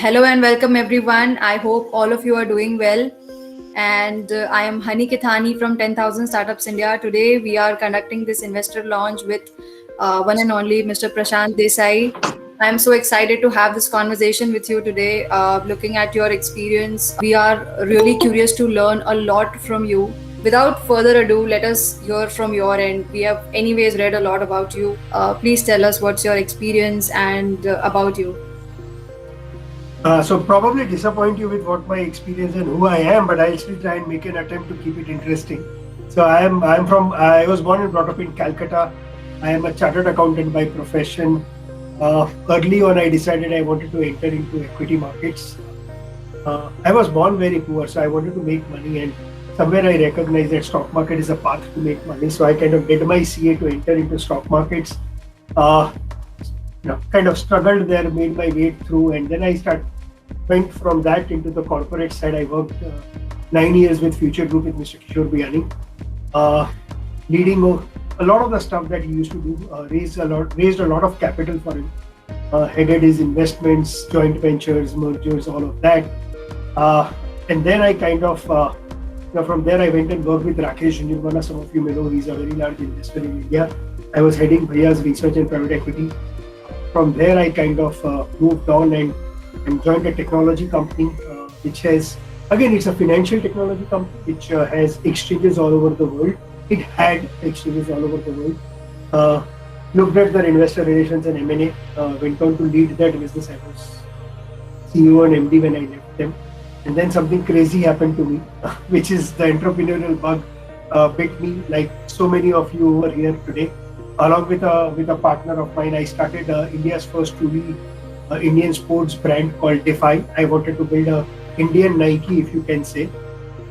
Hello and welcome everyone. I hope all of you are doing well. And I am Hani Kithani from 10,000 Startups India. Today we are conducting this investor launch with one and only Mr. Prashant Desai. I'm so excited to have this conversation with you today. Looking at your experience, we are really curious to learn a lot from you. Without further ado, let us hear from your end. We have, anyways, read a lot about you. Please tell us what's your experience and about you. So probably disappoint you with what my experience and who I am, but I'll still try and make an attempt to keep it interesting. So I was born and brought up in Calcutta. I am a chartered accountant by profession. Early on, I decided I wanted to enter into equity markets. I was born very poor, so I wanted to make money, and somewhere I recognized that stock market is a path to make money. So I kind of did my CA to enter into stock markets. Uh, kind of struggled there, made my way through, and then went from that into the corporate side. I worked 9 years with Future Group with Mr. Kishore Biyani, leading a lot of the stuff that he used to do. Raised a lot of capital for him. Headed his investments, joint ventures, mergers, all of that. And then I kind of from there I went and worked with Rakesh Jhunjhunwala. Some of you may know he's a very large investor in India. I was heading Bhaya's research and private equity. From there, I kind of moved on and joined a technology company, which has, again, it's a financial technology company, which has exchanges all over the world. It had exchanges all over the world. Looked at their investor relations and M&A, went on to lead that business. I was CEO and MD when I left them. And then something crazy happened to me, which is the entrepreneurial bug bit me, like so many of you over here today. Along with a partner of mine, I started India's first truly Indian sports brand called Defy. I wanted to build a Indian Nike, if you can say,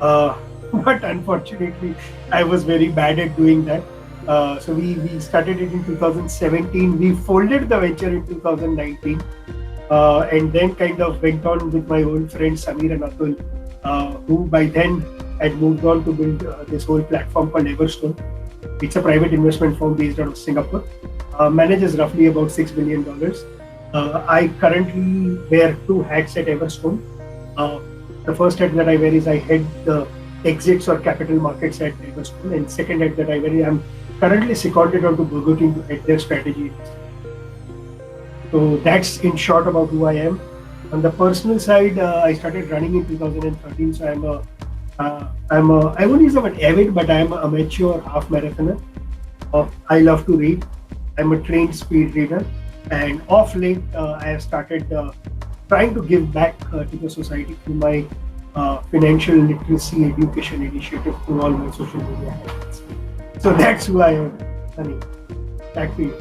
but unfortunately, I was very bad at doing that. So we started it in 2017. We folded the venture in 2019, and then kind of went on with my old friends Samir and Atul, who by then had moved on to build this whole platform called Everstone. It's a private investment firm based out of Singapore. Manages roughly about $6 billion. I currently wear two hats at Everstone. The first hat that I wear is I head the exits or capital markets at Everstone, and second hat that I wear, I'm currently seconded onto Burger King to head their strategy. So that's in short about who I am. On the personal side, I started running in 2013, so I won't use the word avid, but I'm a amateur half marathoner. I love to read. I'm a trained speed reader, and off late I have started trying to give back to the society through my financial literacy education initiative through all my social media accounts. So that's who I am, Honey. Back to you.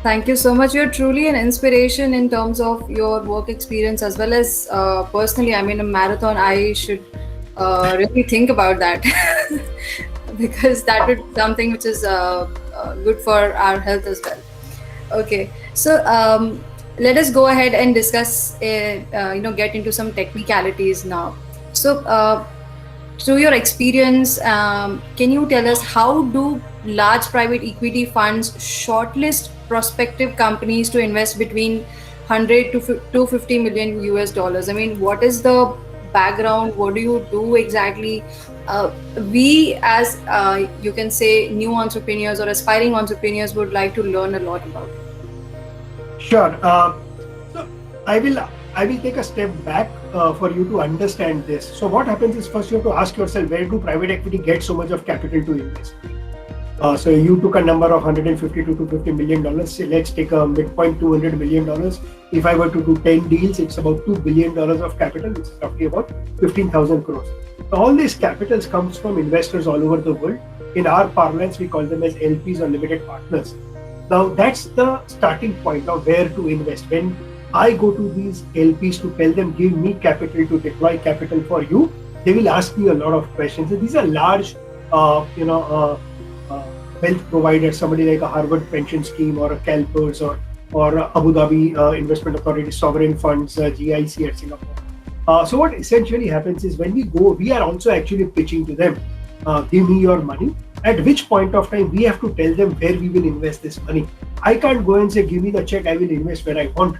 Thank you so much. You're truly an inspiration in terms of your work experience as well as personally. I mean, a marathon, I should really think about that because that would be something which is good for our health as well. Okay, so let us go ahead and discuss, get into some technicalities now. So, through your experience, can you tell us how do large private equity funds shortlist prospective companies to invest between 100 to 250 million US dollars? I mean, what is the background? What do you do exactly? We as you can say new entrepreneurs or aspiring entrepreneurs would like to learn a lot about it. Sure. So I will take a step back for you to understand this. So what happens is, first you have to ask yourself, where do private equity get so much of capital to invest? So you took a number of 150 to 250 million dollars. Say let's take a midpoint $200 million. If I were to do 10 deals, it's about $2 billion of capital, which is roughly about 15,000 crores. So all these capitals comes from investors all over the world. In our parlance, we call them as LPs or limited partners. Now that's the starting point of where to invest. When I go to these LPs to tell them, give me capital to deploy capital for you, they will ask me a lot of questions. And these are large, wealth providers, somebody like a Harvard pension scheme or a CalPERS or Abu Dhabi Investment Authority, sovereign funds, GIC at Singapore. So what essentially happens is when we go, we are also actually pitching to them, give me your money. At which point of time we have to tell them where we will invest this money. I can't go and say, give me the check, I will invest where I want.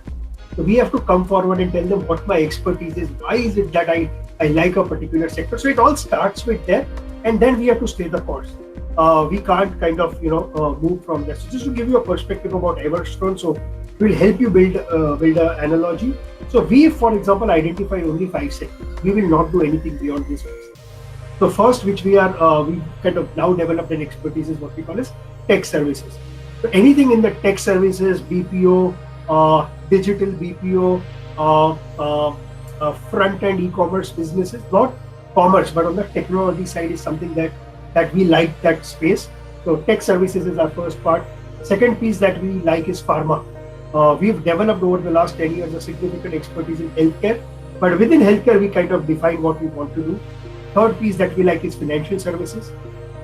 So we have to come forward and tell them what my expertise is. Why is it that I like a particular sector? So it all starts with there, and then we have to stay the course. We can't kind of move from there. So just to give you a perspective about Everstone, so it will help you build an analogy. So we, for example, identify only 5 sectors. We will not do anything beyond these 5 sectors. So first, which we kind of now developed an expertise, is what we call as tech services. So anything in the tech services, BPO, digital BPO, front-end e-commerce businesses, not commerce, but on the technology side is something that we like that space. So tech services is our first part. Second piece that we like is pharma. We've developed over the last 10 years a significant expertise in healthcare, but within healthcare, we kind of define what we want to do. Third piece that we like is financial services.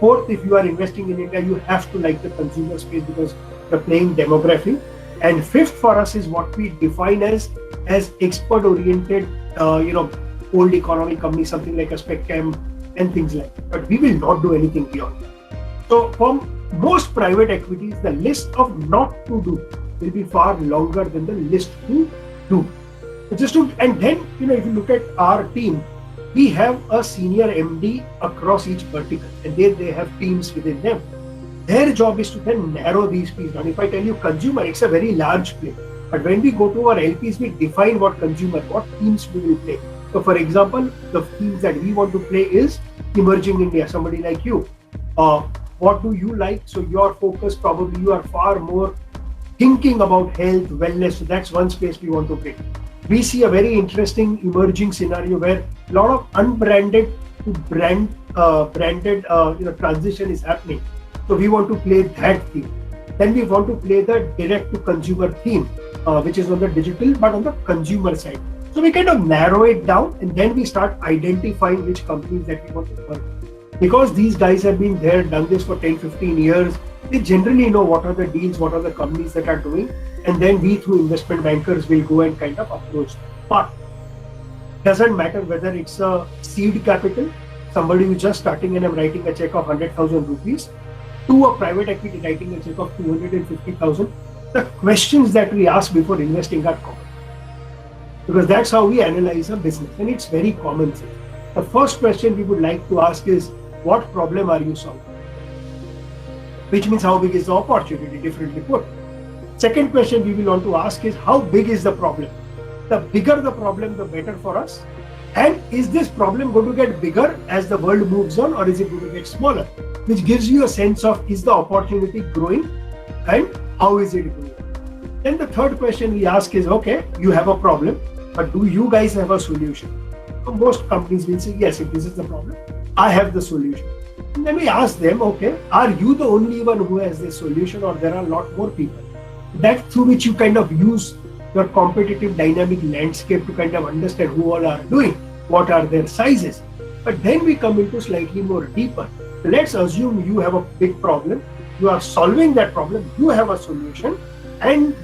Fourth, if you are investing in India, you have to like the consumer space because the playing demography. And fifth for us is what we define as expert-oriented, old economy companies, something like a SpecChem and things like that. But we will not do anything beyond that. So for most private equities, the list of not to do will be far longer than the list to do. And then, if you look at our team, we have a senior MD across each vertical, and they have teams within them. Their job is to then narrow these pieces down. If I tell you consumer, it's a very large play. But when we go to our LPs, we define what consumer, what teams we will play. So for example, the teams that we want to play is emerging India, somebody like you. What do you like? So your focus, probably you are far more thinking about health, wellness. So that's one space we want to play. We see a very interesting emerging scenario where a lot of unbranded to branded transition is happening. So we want to play that theme. Then we want to play the direct to consumer theme, which is on the digital, but on the consumer side. So we kind of narrow it down, and then we start identifying which companies that we want to work with. Because these guys have been there, done this for 10, 15 years, they generally know what are the deals, what are the companies that are doing, and then we through investment bankers will go and kind of approach them. But doesn't matter whether it's a seed capital, somebody who's just starting and I'm writing a check of 100,000 rupees, to a private equity writing a check of 250,000. The questions that we ask before investing are common, because that's how we analyze a business, and it's very common sense. The first question we would like to ask is, what problem are you solving? Which means how big is the opportunity, differently put. Second question we will want to ask is, how big is the problem? The bigger the problem, the better for us. And is this problem going to get bigger as the world moves on, or is it going to get smaller? Which gives you a sense of, is the opportunity growing and how is it growing? Then the third question we ask is, okay, you have a problem, but do you guys have a solution? So most companies will say, yes, if this is the problem, I have the solution. And then we ask them, okay, are you the only one who has this solution, or there are a lot more people? That's through which you kind of use your competitive dynamic landscape to kind of understand who all are doing, what are their sizes. But then we come into slightly more deeper. So let's assume you have a big problem, you are solving that problem, you have a solution, and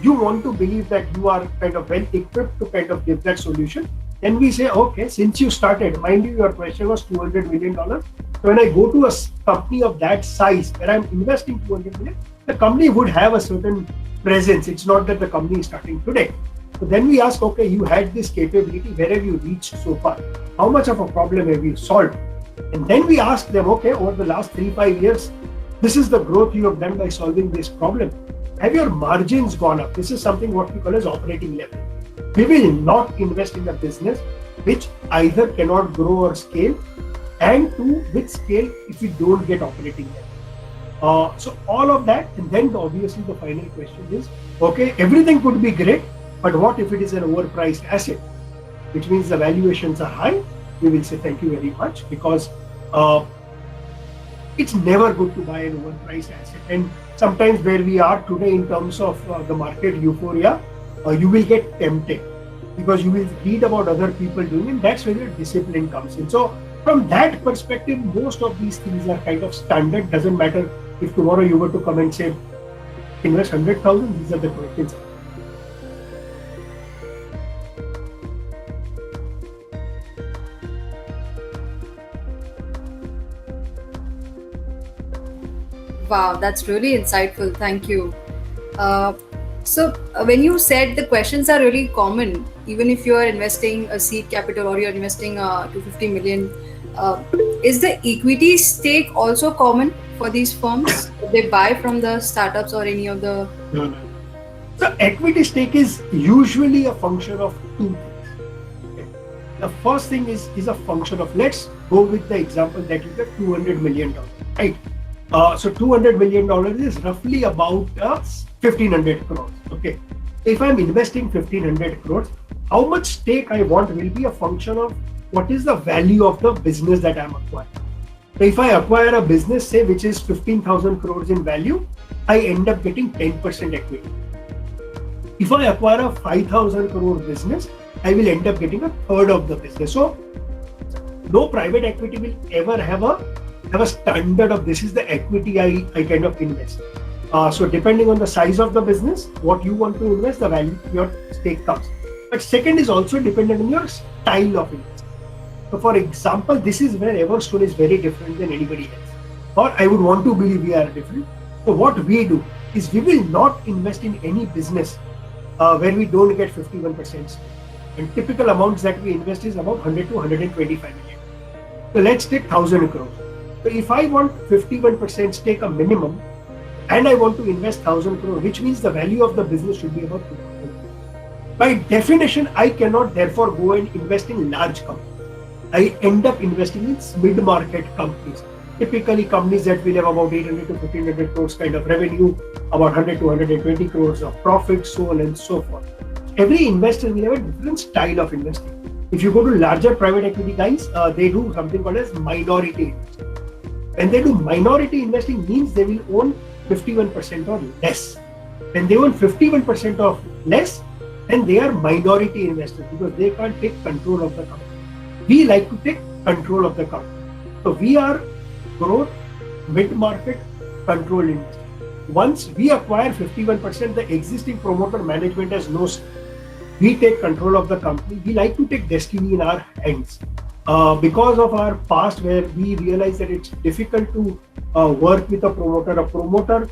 you want to believe that you are kind of well equipped to kind of give that solution. Then we say, okay, since you started, mind you, your question was $200 million. So when I go to a company of that size where I'm investing $200 million, the company would have a certain presence. It's not that the company is starting today. So then we ask, okay, you had this capability, where have you reached so far? How much of a problem have you solved? And then we ask them, okay, over the last 3-5 years, this is the growth you have done by solving this problem. Have your margins gone up? This is something what we call as operating leverage. We will not invest in a business which either cannot grow or scale, and to which scale if we don't get operating leverage. So all of that, and then obviously the final question is, okay, everything could be great, but what if it is an overpriced asset, which means the valuations are high? We will say thank you very much, because it's never good to buy an overpriced asset. And sometimes where we are today in terms of the market euphoria, you will get tempted because you will read about other people doing it, and that's where your discipline comes in. So from that perspective, most of these things are kind of standard. Doesn't matter if tomorrow you were to come and say, invest 100,000, these are the questions. Wow, that's really insightful. Thank you. So, when you said the questions are really common, even if you are investing a seed capital or you're investing 250 million, uh, is the equity stake also common for these firms? They buy from the startups or any of the. No, no. So equity stake is usually a function of two things. Okay. The first thing is a function of, let's go with the example that you get $200 million, right? So $200 million is roughly about 1,500 crores. Okay. If I'm investing 1,500 crores, how much stake I want will be a function of what is the value of the business that I'm acquiring. So if I acquire a business, say, which is 15,000 crores in value, I end up getting 10% equity. If I acquire a 5,000 crore business, I will end up getting a third of the business. So no private equity will ever have a standard of this is the equity I kind of invest. So depending on the size of the business, what you want to invest, the value your stake comes. But second is also dependent on your style of investment. So for example, this is where Everstone is very different than anybody else. Or I would want to believe we are different. So what we do is we will not invest in any business where we don't get 51%. And typical amounts that we invest is about 100 to 125 million. So let's take 1,000 crores. So if I want 51% stake a minimum, and I want to invest 1,000 crores, which means the value of the business should be about 2,000 crores. By definition, I cannot therefore go and invest in large companies. I end up investing in mid-market companies. Typically, companies that will have about 800 to 1,500 crores kind of revenue, about 100 to 120 crores of profit, so on and so forth. Every investor will have a different style of investing. If you go to larger private equity guys, they do something called as minority investing. When they do minority investing, means they will own 51% or less. When they own 51% or less, then they are minority investors because they can't take control of the company. We like to take control of the company. So we are growth, mid-market, control investor. Once we acquire 51%, the existing promoter management has no say. We take control of the company. We like to take destiny in our hands. Because of our past, where we realize that it's difficult to work with a promoter. A promoter,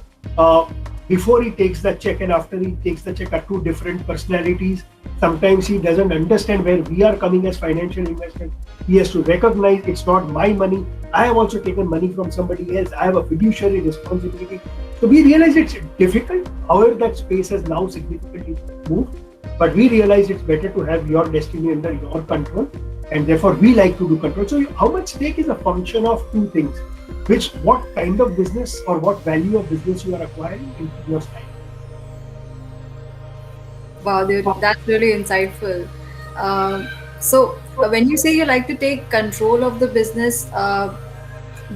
before he takes the check and after he takes the check, are two different personalities. Sometimes he doesn't understand where we are coming as financial investors. He has to recognize it's not my money. I have also taken money from somebody else. I have a fiduciary responsibility. So we realize it's difficult. However, that space has now significantly moved. But we realize it's better to have your destiny under your control. And therefore, we like to do control. So how much stake is a function of two things. What kind of business or what value of business you are acquiring in your style. Wow, that's really insightful. So, when you say you like to take control of the business,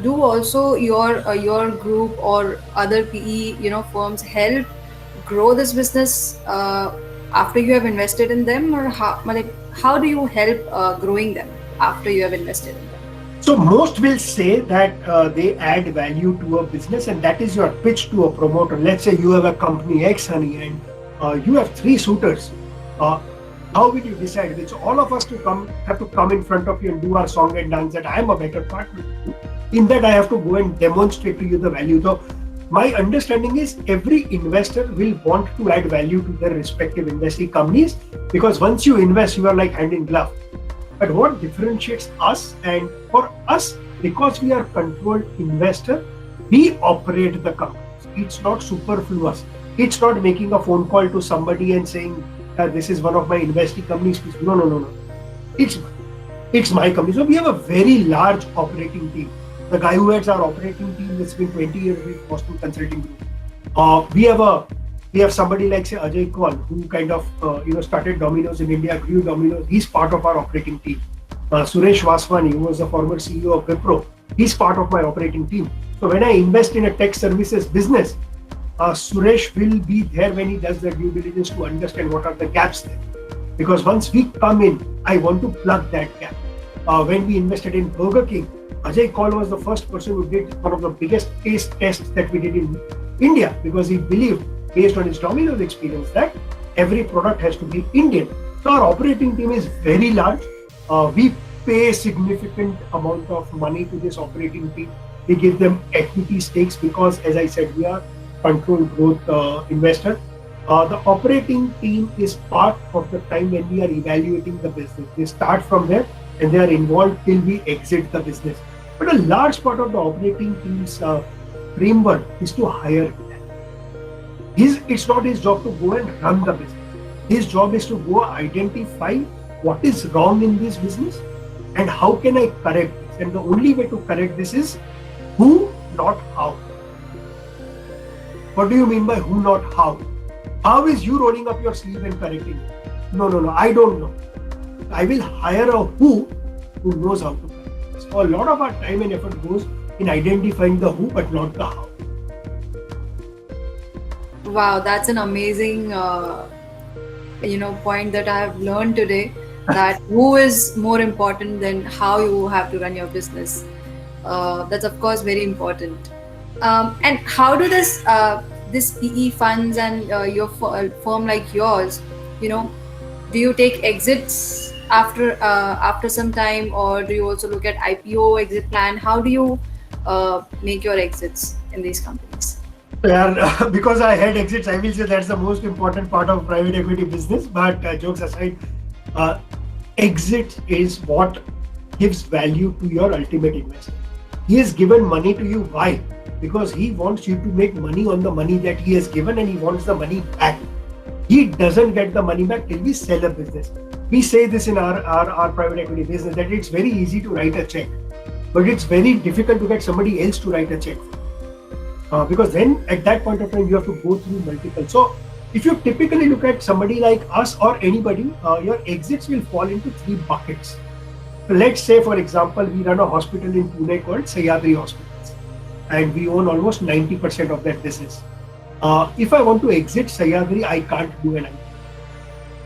do also your group or other PE firms help grow this business after you have invested in them, or how do you help growing them after you have invested in them? So most will say that they add value to a business, and that is your pitch to a promoter. Let's say you have a company X, honey, and you have 3 suitors. How will you decide which all of us have to come in front of you and do our song and dance that I am a better partner? In that, I have to go and demonstrate to you the value. So my understanding is every investor will want to add value to their respective investing companies, because once you invest, you are like hand in glove. But what differentiates us, and for us, because we are controlled investor, we operate the company. It's not superfluous. It's not making a phone call to somebody and saying, this is one of my investing companies. No. It's my company. So we have a very large operating team. The guy who heads our operating team has been 20 years with Boston Consulting Group. We have somebody like, say, Ajay Kaul, who kind of started Domino's in India, grew Domino's. He's part of our operating team. Suresh Vaswani, who was the former CEO of Wipro, he's part of my operating team. So when I invest in a tech services business, Suresh will be there when he does the due diligence to understand what are the gaps there. Because once we come in, I want to plug that gap. When we invested in Burger King, Ajay Kaul was the first person who did one of the biggest taste tests that we did in India, because he believed, based on his Domino's experience, that every product has to be Indian. So our operating team is very large. We pay significant amount of money to this operating team. We give them equity stakes because, as I said, we are controlled growth investor. The operating team is part of the time when we are evaluating the business. They start from there and they are involved till we exit the business. But a large part of the operating team's framework is to hire. It's not his job to go and run the business. His job is to go identify what is wrong in this business and how can I correct this. And the only way to correct this is who, not how. What do you mean by who, not how? How is you rolling up your sleeve and correcting it? No, I don't know. I will hire a who knows how to correct it. So a lot of our time and effort goes in identifying the who but not the how. Wow, that's an amazing point that I have learned today, that who is more important than how you have to run your business. That's of course very important. And how do this PE funds and your firm like yours, do you take exits after some time, or do you also look at IPO exit plan? How do you make your exits in these companies? Yeah, because I had exits, I will say that's the most important part of private equity business. But jokes aside, exit is what gives value to your ultimate investor. He has given money to you. Why? Because he wants you to make money on the money that he has given and he wants the money back. He doesn't get the money back till we sell a business. We say this in our private equity business that it's very easy to write a check, but it's very difficult to get somebody else to write a check. Because then at that point of time you have to go through multiple. So if you typically look at somebody like us or anybody, your exits will fall into three buckets. So let's say, for example, we run a hospital in Pune called Sahyadri Hospitals, and we own almost 90% of that business. If I want to exit Sahyadri, I can't do an IPO.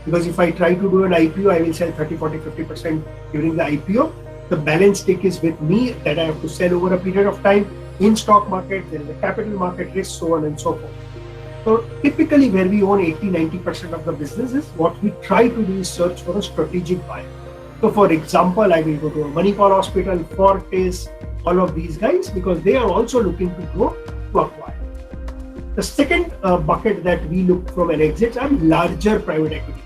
Because if I try to do an IPO, I will sell 30, 40, 50% during the IPO. The balance stake is with me that I have to sell over a period of time. In stock market, there is a capital market risk, so on and so forth. So typically where we own 80-90% of the businesses, what we try to do is search for a strategic buyer. So for example, I will go to a Manipal Hospital, Fortis, all of these guys, because they are also looking to grow, to acquire. The second bucket that we look from an exit are larger private equity.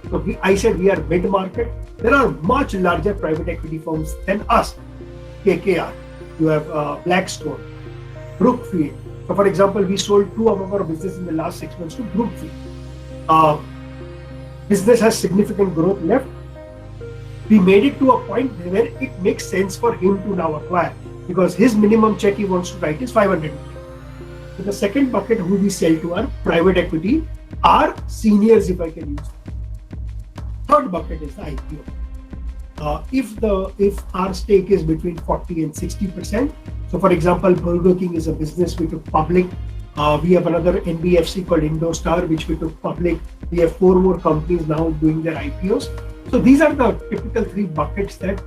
So I said we are mid-market. There are much larger private equity firms than us. KKR. You have Blackstone, Brookfield. So, for example, we sold 2 of our business in the last 6 months to Brookfield. Business has significant growth left. We made it to a point where it makes sense for him to now acquire, because his minimum check he wants to write is 500 million. So the second bucket who we sell to are private equity, are seniors, if I can use it. Third bucket is the IPO. If our stake is between 40 and 60%, so for example, Burger King is a business we took public. We have another NBFC called Indostar, which we took public. We have 4 more companies now doing their IPOs. So these are the typical 3 buckets that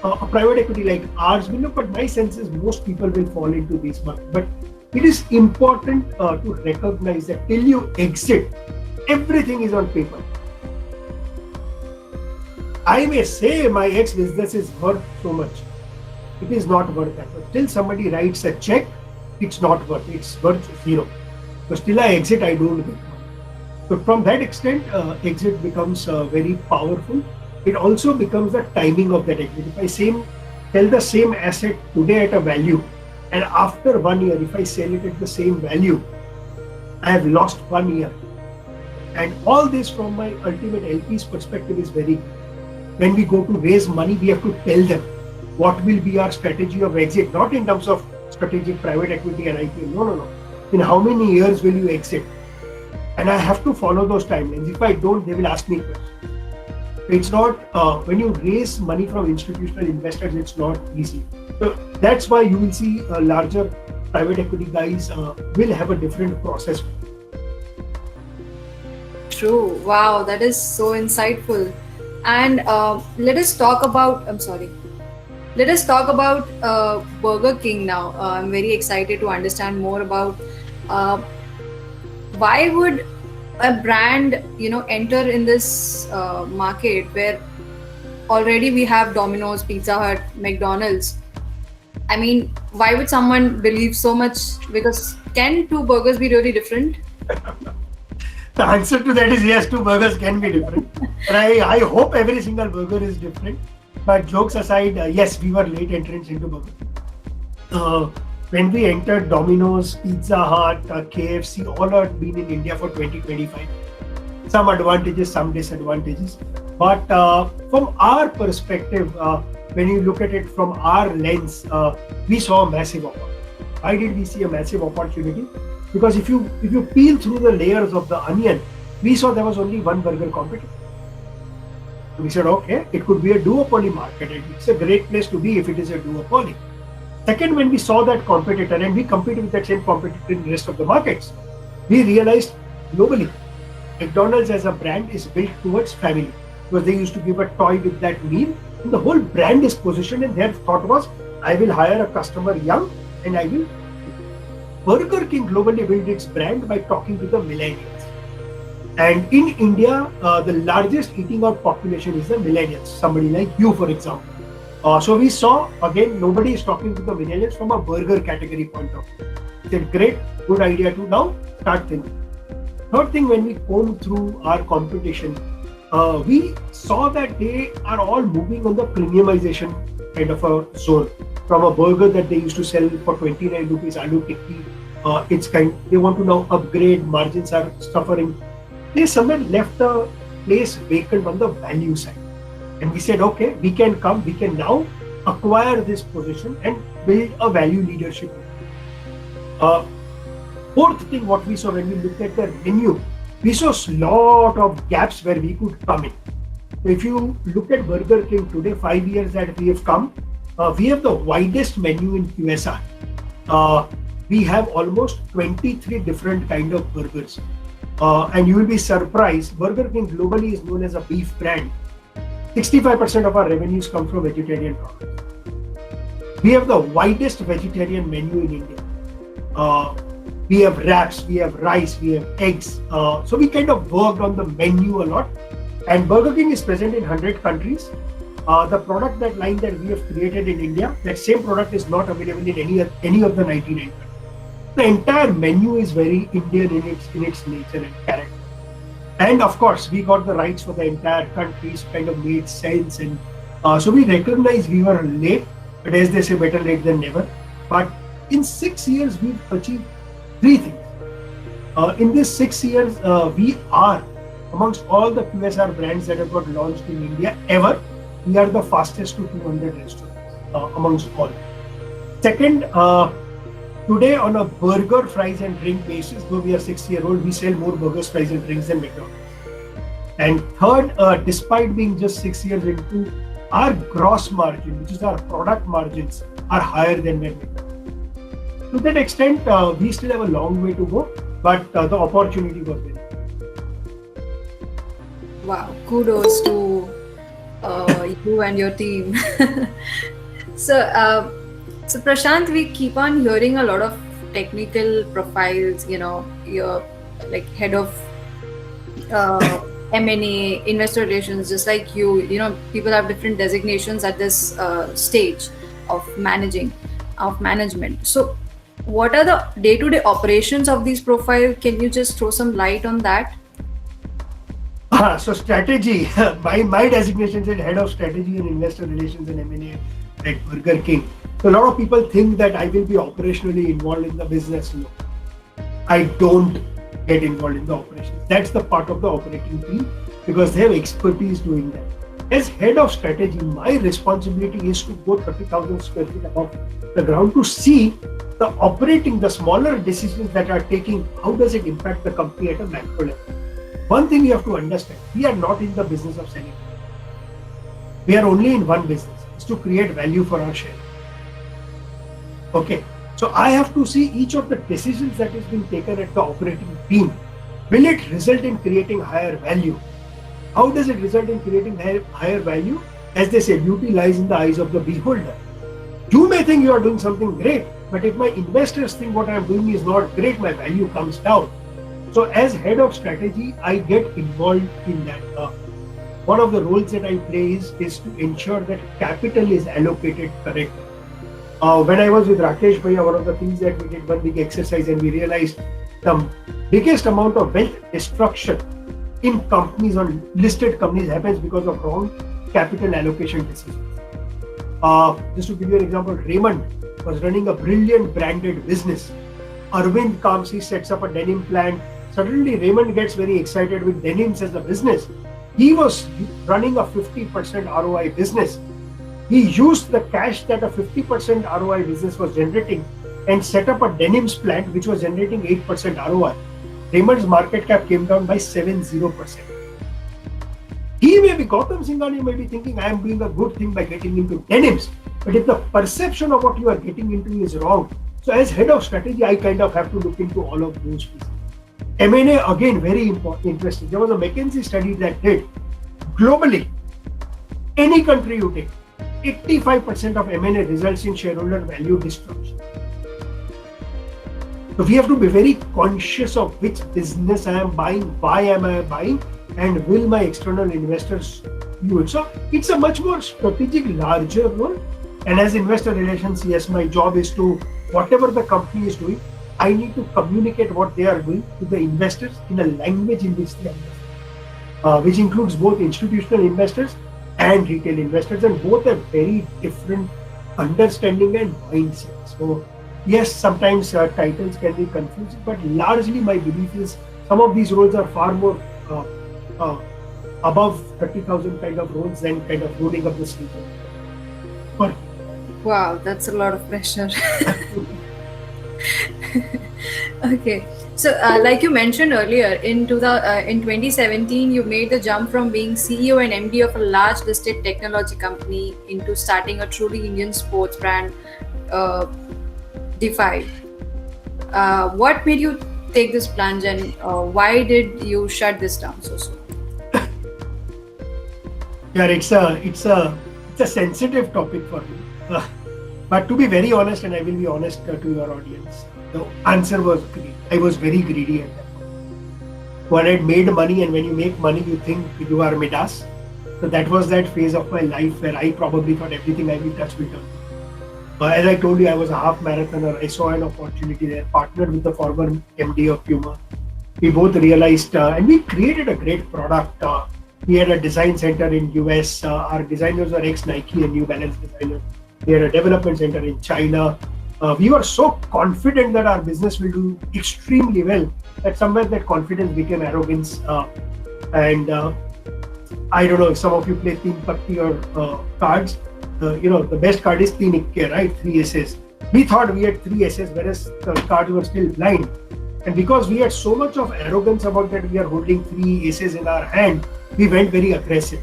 a private equity like ours will look. But my sense is most people will fall into these buckets. But it is important to recognize that till you exit, everything is on paper. I may say my ex business is worth so much. It is not worth that. But till somebody writes a check, it's not worth it. It's worth 0. Because till I exit, I don't get money. So from that extent, exit becomes very powerful. It also becomes the timing of that exit. If I sell the same asset today at a value, and after 1 year, if I sell it at the same value, I have lost 1 year. And all this from my ultimate LP's perspective is very good. When we go to raise money, we have to tell them what will be our strategy of exit, not in terms of strategic private equity and IPO. No. In how many years will you exit? And I have to follow those timelines. If I don't, they will ask me questions. It's not, when you raise money from institutional investors, it's not easy. So that's why you will see larger private equity guys will have a different process. True. Wow, that is so insightful. And let us talk about Burger King now. I'm very excited to understand more about why would a brand enter in this market where already we have Domino's, Pizza Hut, McDonald's. I mean, why would someone believe so much? Because can 2 burgers be really different? The answer to that is yes, two burgers can be different. And I hope every single burger is different. But jokes aside, yes, we were late entrants into burger. When we entered Domino's, Pizza Hut, KFC, all had been in India for 2025. Some advantages, some disadvantages. But from our perspective, when you look at it from our lens, we saw a massive opportunity. Why did we see a massive opportunity? Because if you peel through the layers of the onion, we saw there was only one burger competitor. We said, okay, it could be a duopoly market, and it's a great place to be if it is a duopoly. Second, when we saw that competitor and we competed with that same competitor in the rest of the markets, we realized globally, McDonald's as a brand is built towards family, because they used to give a toy with that meal, and the whole brand is positioned, and their thought was, I will hire a customer young and I will. Burger King globally built its brand by talking to the millennials. And in India, the largest eating out population is the millennials, somebody like you, for example. So we saw, again, nobody is talking to the millennials from a burger category point of view. We said, great, good idea to now start thinking. Third thing, when we combed through our competition, we saw that they are all moving on the premiumization kind of a zone. From a burger that they used to sell for 29 rupees, aloo tikki, they want to now upgrade, margins are suffering. They somewhere left a place vacant on the value side. And we said, okay, we can now acquire this position and build a value leadership. Fourth thing, what we saw when we looked at the menu, we saw a lot of gaps where we could come in. So if you look at Burger King today, 5 years that we have come, we have the widest menu in QSR. We have almost 23 different kind of burgers. And you will be surprised, Burger King globally is known as a beef brand. 65% of our revenues come from vegetarian products. We have the widest vegetarian menu in India. We have wraps, we have rice, we have eggs. So we kind of worked on the menu a lot. And Burger King is present in 100 countries. The product line that we have created in India, that same product is not available in any of the 99 countries. The entire menu is very Indian in its nature and character. And of course, we got the rights for the entire country, so kind of made sense. And so we recognize we were late, but as they say, better late than never. But in 6 years, we've achieved 3 things. In this 6 years, we are amongst all the QSR brands that have got launched in India ever, we are the fastest to 200 restaurants amongst all. Second, today on a burger, fries and drink basis, though we are 6-year-old, we sell more burgers, fries and drinks than McDonald's. And third, despite being just 6 years into, our gross margin, which is our product margins, are higher than McDonald's. To that extent, we still have a long way to go, but the opportunity was there. Wow, kudos to you and your team. So Prashant, we keep on hearing a lot of technical profiles, you're like head of M&A, investor relations, just like you, people have different designations at this stage of management. So what are the day-to-day operations of these profiles? Can you just throw some light on that? So strategy, my designation is head of strategy and investor relations and M&A at Burger King. So a lot of people think that I will be operationally involved in the business. No, I don't get involved in the operations. That's the part of the operating team because they have expertise doing that. As head of strategy, my responsibility is to go 30,000 square feet above the ground to see the smaller decisions that are taking, how does it impact the company at a macro level. One thing you have to understand, we are not in the business of selling. We are only in one business, is to create value for our shareholders. Okay, so I have to see each of the decisions that is being taken at the operating team. Will it result in creating higher value? How does it result in creating higher value? As they say, beauty lies in the eyes of the beholder. You may think you are doing something great, but if my investors think what I am doing is not great, my value comes down. So as head of strategy, I get involved in that. One of the roles that I play is to ensure that capital is allocated correctly. When I was with Rakesh Bhaiya, one of the things that we did one big exercise and we realized the biggest amount of wealth destruction in companies or listed companies happens because of wrong capital allocation decisions. Just to give you an example, Raymond was running a brilliant branded business. Arvind Kamsi sets up a denim plant. Suddenly, Raymond gets very excited with denims as a business. He was running a 50% ROI business. He used the cash that a 50% ROI business was generating and set up a denims plant which was generating 8% ROI. Raymond's market cap came down by 70%. He may be, Gautam Singhani may be thinking, I am doing a good thing by getting into denims. But if the perception of what you are getting into is wrong, so as head of strategy, I kind of have to look into all of those pieces. M&A, again, very important, interesting. There was a McKinsey study that did globally, any country you take, 85% of M&A results in shareholder value destruction. So we have to be very conscious of which business I am buying, why am I buying, and will my external investors view it. So it's a much more strategic, larger role. And as investor relations, yes, my job is to, whatever the company is doing, I need to communicate what they are doing to the investors in a language in which they understand, which includes both institutional investors and retail investors, and both have very different understanding and mindset. So yes, sometimes titles can be confusing, but largely my belief is some of these roles are far more above 30,000 kind of roles than kind of rolling up the sleeve. But Wow, that's a lot of pressure. Okay. So, like you mentioned earlier, in 2017, you made the jump from being CEO and MD of a large listed technology company into starting a truly Indian sports brand, Defy. What made you take this plunge, and why did you shut this down so soon? yeah, it's a sensitive topic for me. But to be very honest, and I will be honest to your audience, the answer was greed. I was very greedy at that point. When I made money, and when you make money, you think you are Midas. So that was that phase of my life where I probably thought everything I will touch will turn. As I told you, I was a half marathoner. I saw an opportunity there, partnered with the former MD of Puma. We both realized, and we created a great product. We had a design center in US. Our designers were ex-Nike and New Balance designers. We had a development center in China. We were so confident that our business will do extremely well that somewhere that confidence became arrogance. And I don't know if some of you play Teen Pakti or cards. The best card is Teen Ikke, right? 3 S's. We thought we had 3 S's, whereas the cards were still blind. And because we had so much of arrogance about that we are holding 3 S's in our hand, we went very aggressive.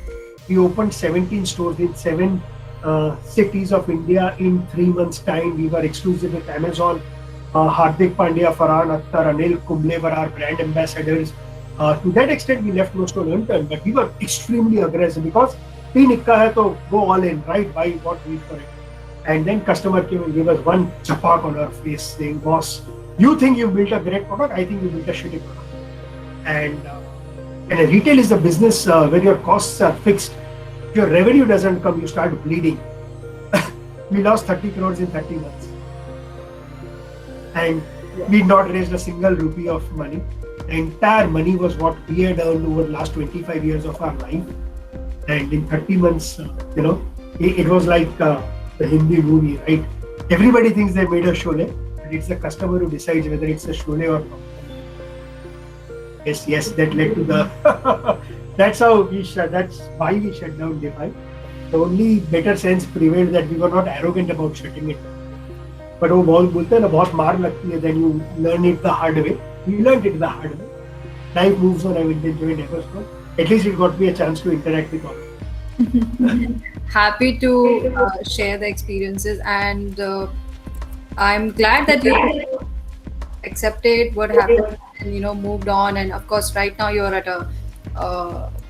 We opened 17 stores in 7 cities of India in 3 months' time. We were exclusive with Amazon. Hardik Pandya, Farhan Akhtar, Anil Kumble were our brand ambassadors. To that extent, we left no stone unturned, but we were extremely aggressive because Teen Ikka hai to go all in, right? Buy what we for it. And then customer came and gave us one chapak on our face saying, boss, you think you built a great product, I think you built a shitty product. And retail is the business where your costs are fixed. If your revenue doesn't come, you start bleeding. We lost 30 crores in 30 months. And we not raised a single rupee of money. The entire money was what we had earned over the last 25 years of our life. And in 30 months, it was like the Hindi movie, right? Everybody thinks they made a Sholay, but it's the customer who decides whether it's a Sholay or not. Yes, that led to the. That's why we shut down Defy. The only better sense prevailed that we were not arrogant about shutting it down. But वो बहुत बोलते हैं ना, बहुत मार लगती है, then you learn it the hard way. We learned it the hard way. Life moves on. I will enjoy never stop. At least it got me a chance to interact with all. Happy to share the experiences, and I'm glad that you accepted what happened and moved on. And of course, right now you're at a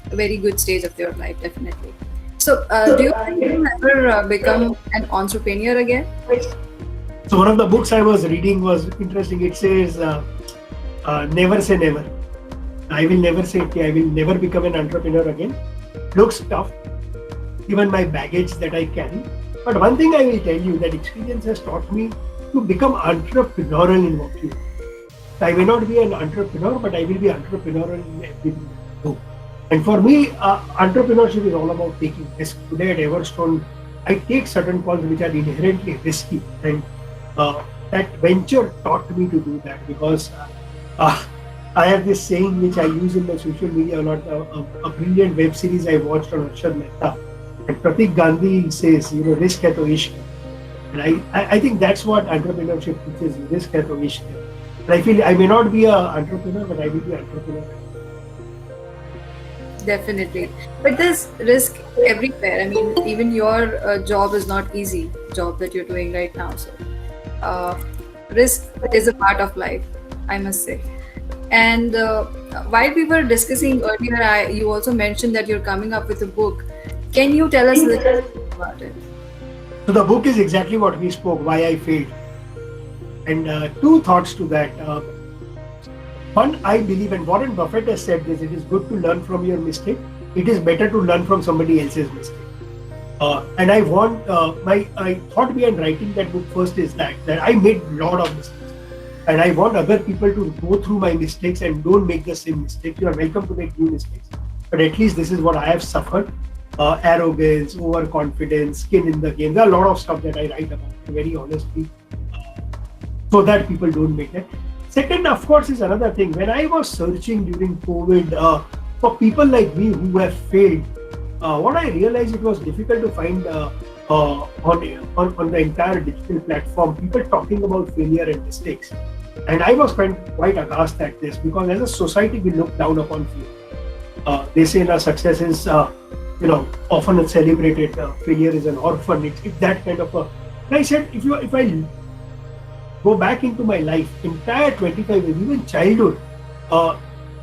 very good stage of your life, definitely. So, do you think you'll ever become an entrepreneur again? So one of the books I was reading was interesting. It says, "Never say never." I will never say, okay, I will never become an entrepreneur again. Looks tough, given my baggage that I carry. But one thing I will tell you, that experience has taught me to become entrepreneurial in what you do. I may not be an entrepreneur, but I will be entrepreneurial in everything I do. And for me, entrepreneurship is all about taking risk. Today at Everstone, I take certain calls which are inherently risky, and that venture taught me to do that because I have this saying which I use in my social media a lot. A brilliant web series I watched on Arshad Mehta, and Pratik Gandhi says, risk hai to ishq hai. And I think that's what entrepreneurship teaches you, risk hai to ishq hai. And I feel I may not be an entrepreneur, but I will be an entrepreneur. Definitely. But there's risk everywhere. I mean, even your job is not easy, job that you're doing right now. So, risk is a part of life, I must say. And while we were discussing earlier, you also mentioned that you're coming up with a book. Can you tell us a little bit about it? So the book is exactly what we spoke, why I failed. And two thoughts to that. One, I believe, and Warren Buffett has said this, it is good to learn from your mistake. It is better to learn from somebody else's mistake. And I want, I thought behind writing that book first is that I made a lot of mistakes. And I want other people to go through my mistakes and don't make the same mistake. You are welcome to make new mistakes. But at least this is what I have suffered. Arrogance, overconfidence, skin in the game. There are a lot of stuff that I write about, very honestly, so that people don't make that. Second, of course, is another thing. When I was searching during COVID for people like me who have failed, what I realized, it was difficult to find on the entire digital platform people talking about failure and mistakes. And I was quite aghast at this because as a society we look down upon failure. They say that success is often celebrated. Failure is an orphan. It's that kind of a. And I said, if I go back into my life, entire 25 years, even childhood,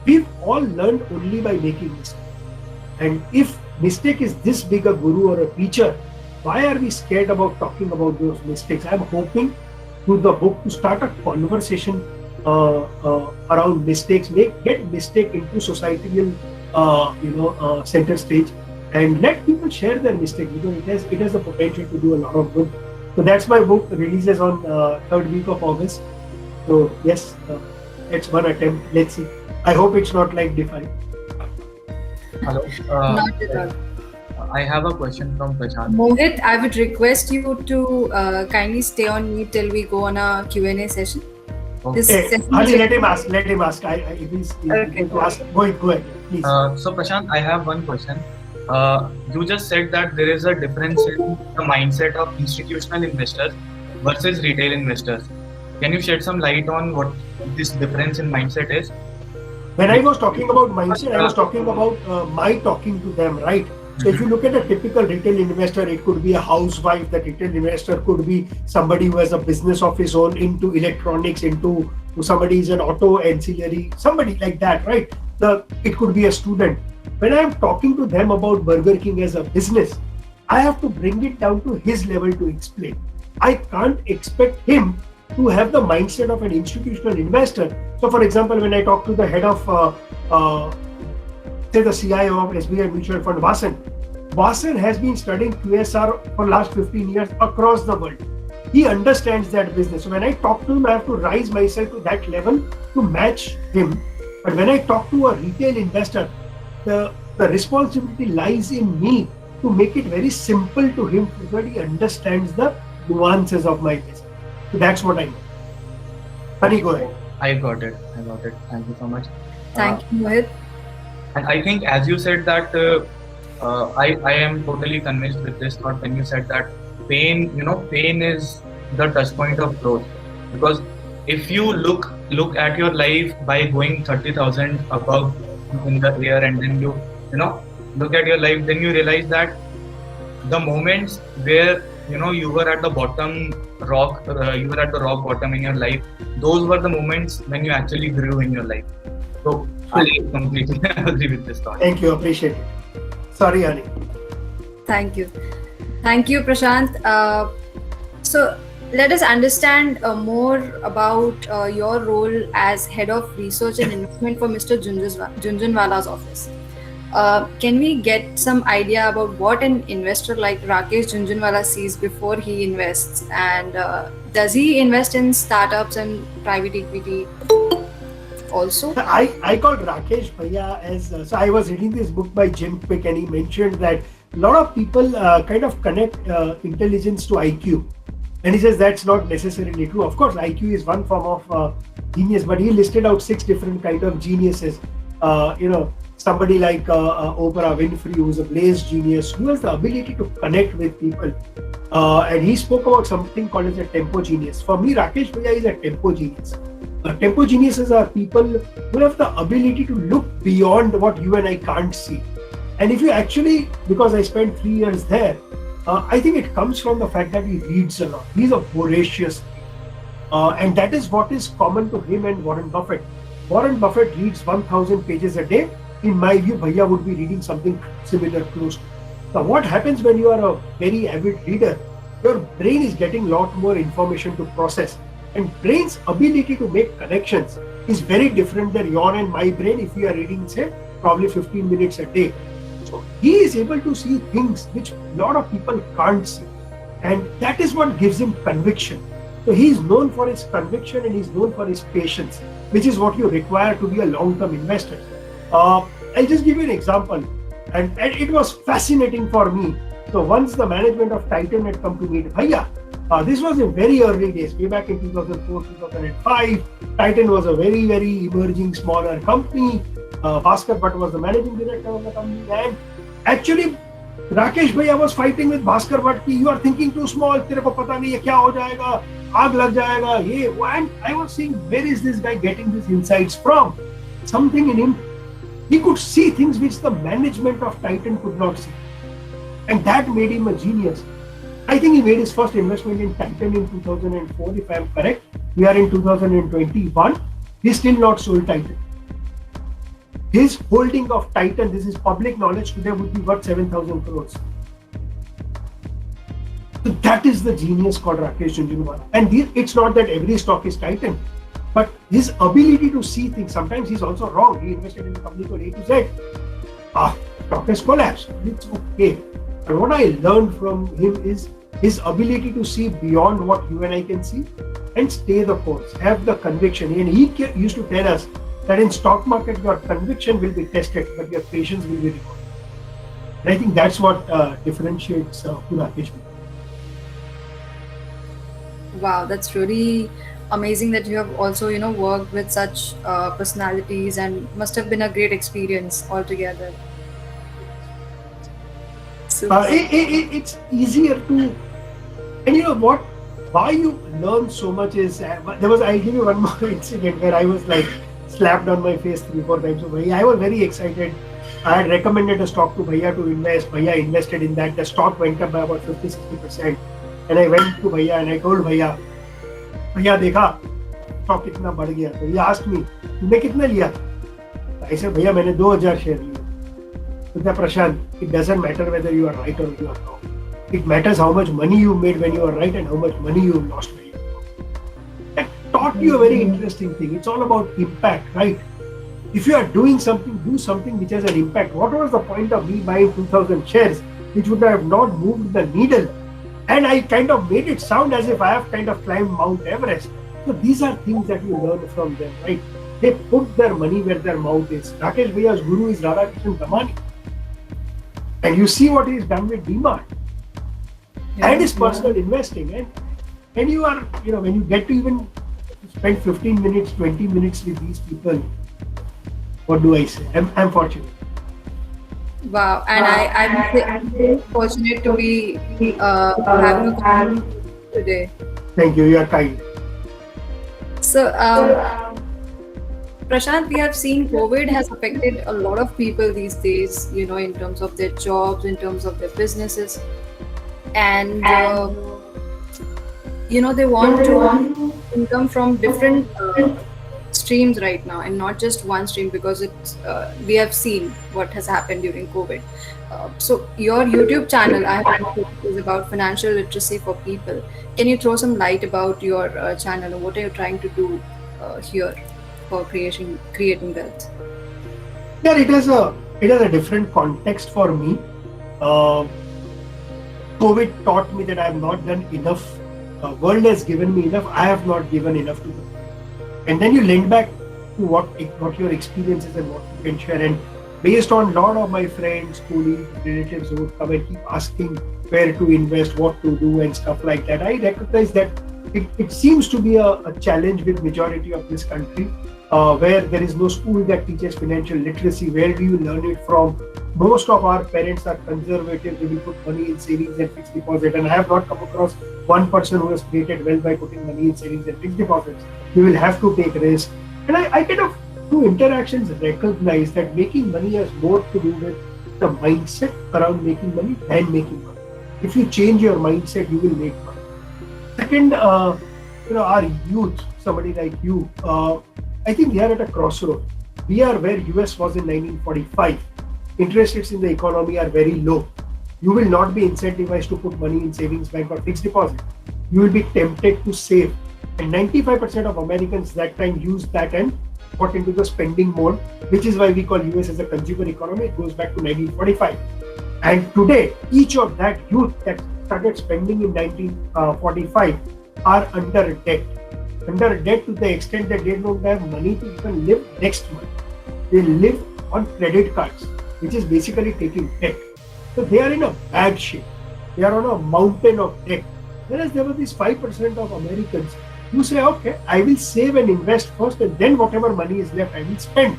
we've all learned only by making mistakes. And if mistake is this big a guru or a teacher, why are we scared about talking about those mistakes? I'm hoping through the book to start a conversation around mistakes, get mistake into societal center stage, and let people share their mistakes because it has the potential to do a lot of good. So that's my book, releases on 3rd week of August. So yes, it's one attempt. Let's see. I hope it's not like Define. Hello. Not at all. I have a question from Prashant. Mohit, I would request you to kindly stay on mute till we go on a Q&A session. Okay. This session Ali, is- let him ask. He's Okay. to ask. Go ahead, please. So Prashant, I have one question. You just said that there is a difference in the mindset of institutional investors versus retail investors. Can you shed some light on what this difference in mindset is? When I was talking about mindset, I was talking about my talking to them, right? So if you look at a typical retail investor, it could be a housewife. The retail investor could be somebody who has a business of his own into electronics, into somebody is an auto ancillary, somebody like that, right? It could be a student. When I am talking to them about Burger King as a business, I have to bring it down to his level to explain. I can't expect him to have the mindset of an institutional investor. So for example, when I talk to the head of say the CIO of SBI Mutual Fund, Vasan has been studying QSR for last 15 years across the world. He understands that business. So when I talk to him, I have to rise myself to that level to match him. But when I talk to a retail investor, the responsibility lies in me to make it very simple to him so that he understands the nuances of my business. So that's what I know. Honey, go ahead. I got it. Thank you so much. Thank you, Mohit. And I think, as you said that, I am totally convinced with this thought when you said that pain is the touch point of growth. Because if you look at your life by going 30,000 above in the air, and then you look at your life, then you realize that the moments where you were at the bottom rock, you were at the rock bottom in your life, those were the moments when you actually grew in your life. So I completely agree with this thought. Thank you. Appreciate it. Sorry, Honey. Thank you, Prashant. So let us understand more about your role as head of research and investment for Mr. Jhunjhunwala's office. Can we get some idea about what an investor like Rakesh Jhunjhunwala sees before he invests, and does he invest in startups and private equity? also? I called Rakesh Bhaiya as so I was reading this book by Jim Quick, and he mentioned that a lot of people kind of connect intelligence to IQ, and he says that's not necessarily true. Of course, IQ is one form of genius, but he listed out 6 different kind of geniuses. Somebody like Oprah Winfrey, who's a blaze genius, who has the ability to connect with people. And he spoke about something called as a tempo genius. For me, Rakesh Bhaiya is a tempo genius. Tempo geniuses are people who have the ability to look beyond what you and I can't see. And if you actually, because I spent 3 years there, I think it comes from the fact that he reads a lot. He's a voracious, and that is what is common to him and Warren Buffett. Warren Buffett reads 1,000 pages a day. In my view, Bhaiya would be reading something similar close to. Now, what happens when you are a very avid reader? Your brain is getting a lot more information to process. And brain's ability to make connections is very different than your and my brain if we are reading, say, probably 15 minutes a day. So he is able to see things which a lot of people can't see. And that is what gives him conviction. So he is known for his conviction and he is known for his patience, which is what you require to be a long-term investor. I'll just give you an example. And it was fascinating for me. So once the management of Titan had come to meet Bhaiya, this was in very early days, way back in 2004, 2005. Titan was a very, very emerging, smaller company. Bhaskar Bhatt was the managing director of the company. And actually, Rakesh Bhaiya was fighting with Bhaskar Bhatt ki, you are thinking too small, tere ko pata nahi hai kya ho jayega, aag lag jayega, ye. And I was seeing, where is this guy getting these insights from? Something in him, he could see things which the management of Titan could not see. And that made him a genius. I think he made his first investment in Titan in 2004, if I am correct. We are in 2021. He's still not sold Titan. His holding of Titan, this is public knowledge, today would be worth 7,000 crores. So that is the genius called Rakesh Jhunjhunwala. And it's not that every stock is Titan, but his ability to see things. Sometimes he's also wrong. He invested in a company called A to Z. Stock has collapsed. It's okay. And what I learned from him is his ability to see beyond what you and I can see and stay the course, have the conviction. And he used to tell us that in stock market, your conviction will be tested, but your patience will be rewarded. And I think that's what differentiates Rakesh. Wow, that's really amazing that you have also, worked with such personalities, and must have been a great experience altogether. It's easier to, and you know what? Why you learn so much is I'll give you one more incident where I was like slapped on my face 3-4 times. So Bhaiya, I was very excited. I had recommended a stock to Bhaiya to invest. Bhaiya invested in that. The stock went up by about 50-60%. And I went to Bhaiya and I told Bhaiya, देखा stock कितना बढ़ गया. So he asked me, तुमने कितना लिया? I said, Bhaiya, मैंने 2,000 share लिए. So Prashant, it doesn't matter whether you are right or you are wrong. It matters how much money you made when you are right and how much money you lost when you are wrong. That taught you a very interesting thing. It's all about impact, right? If you are doing something, do something which has an impact. What was the point of me buying 2,000 shares, which would have not moved the needle? And I kind of made it sound as if I have kind of climbed Mount Everest. So these are things that you learn from them, right? They put their money where their mouth is. Rakesh Bhaiya's guru is Radhakishan Damani. And you see what he's done with DMart. And his personal investing. And you are, when you get to even spend 15 minutes, 20 minutes with these people, what do I say? I'm fortunate. Wow, and I'm very fortunate to be having a conversation today. Thank you, you are kind. So, Prashant, we have seen COVID has affected a lot of people these days, in terms of their jobs, in terms of their businesses. And, they want to income from different streams right now, and not just one stream, because we have seen what has happened during COVID. So your YouTube channel, I have is about financial literacy for people. Can you throw some light about your channel, and what are you trying to do here for creating wealth? Yeah, it has a different context for me. COVID taught me that I have not done enough. World has given me enough. I have not given enough to them. And then you lend back to what your experience is and what you can share. And based on a lot of my friends, colleagues, relatives who would come and keep asking where to invest, what to do, and stuff like that, I recognize that it seems to be a challenge with majority of this country, where there is no school that teaches financial literacy. Where do you learn it from? Most of our parents are conservative. They will put money in savings and fixed deposit. And I have not come across one person who has created wealth by putting money in savings and fixed deposits. You will have to take risk. And I kind of, through interactions, recognize that making money has more to do with the mindset around making money than making money. If you change your mindset, you will make money. Second, our youth, somebody like you, I think they are at a crossroad. We are where US was in 1945. Interest rates in the economy are very low. You will not be incentivized to put money in savings bank or fixed deposit. You will be tempted to save. And 95% of Americans that time used that and got into the spending mode, which is why we call US as a consumer economy. It goes back to 1945. And today, each of that youth that started spending in 1945 are under debt. Under debt to the extent that they don't have money to even live next month. They live on credit cards, which is basically taking debt. So they are in a bad shape. They are on a mountain of debt. Whereas there were these 5% of Americans who say, okay, I will save and invest first, and then whatever money is left, I will spend.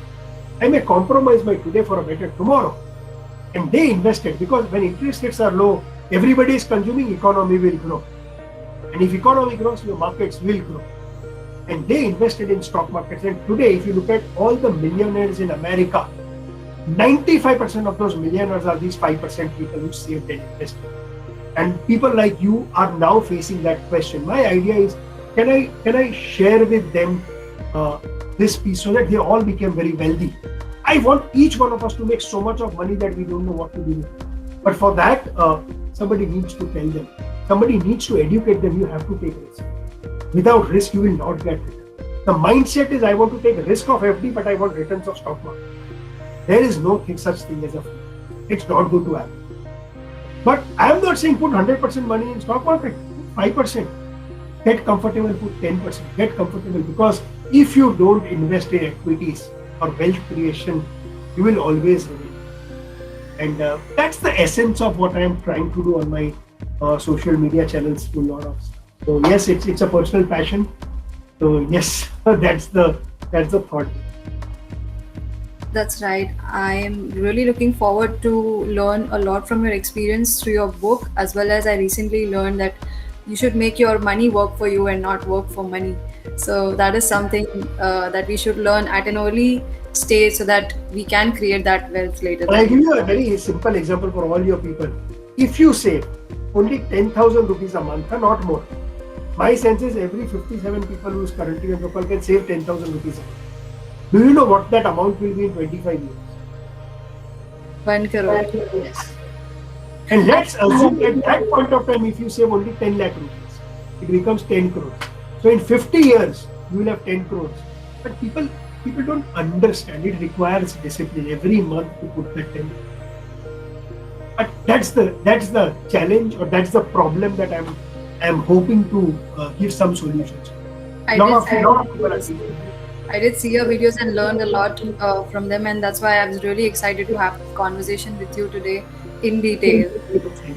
I may compromise my today for a better tomorrow. And they invested, because when interest rates are low, everybody is consuming, economy will grow. And if economy grows, your markets will grow. And they invested in stock markets. And today, if you look at all the millionaires in America, 95% of those millionaires are these 5% people who saved and invested. And people like you are now facing that question. My idea is, can I share with them this piece so that they all become very wealthy? I want each one of us to make so much of money that we don't know what to do with it. But for that, somebody needs to tell them. Somebody needs to educate them. You have to take risk. Without risk, you will not get return. The mindset is, I want to take risk of FD, but I want returns of stock market. There is no such thing as a fee. It's not going to happen. But I am not saying put 100% money in stock market. 5%. Get comfortable, put 10%. Get comfortable, because if you don't invest in equities or wealth creation, you will always remain. And that's the essence of what I am trying to do on my social media channels to a lot of stuff. So yes, it's a personal passion. So yes, that's the thought. That's right. I'm really looking forward to learn a lot from your experience through your book, as well as I recently learned that you should make your money work for you and not work for money. So that is something that we should learn at an early stage so that we can create that wealth later. I'll give you a very simple example for all your people. If you save only 10,000 rupees a month, not more, my sense is every 57 people who is currently in Gopal can save 10,000 rupees a month. Do you know what that amount will be in 25 years? 1 crore. Yes. And let's assume at that point of time, if you save only 10 lakh rupees, it becomes 10 crores. So in 50 years, you will have 10 crores. But people don't understand. It requires discipline every month to put that 10. But that's the challenge, or that's the problem that I'm hoping to give some solutions. I did see your videos and learned a lot from them, and that's why I was really excited to have this conversation with you today in detail.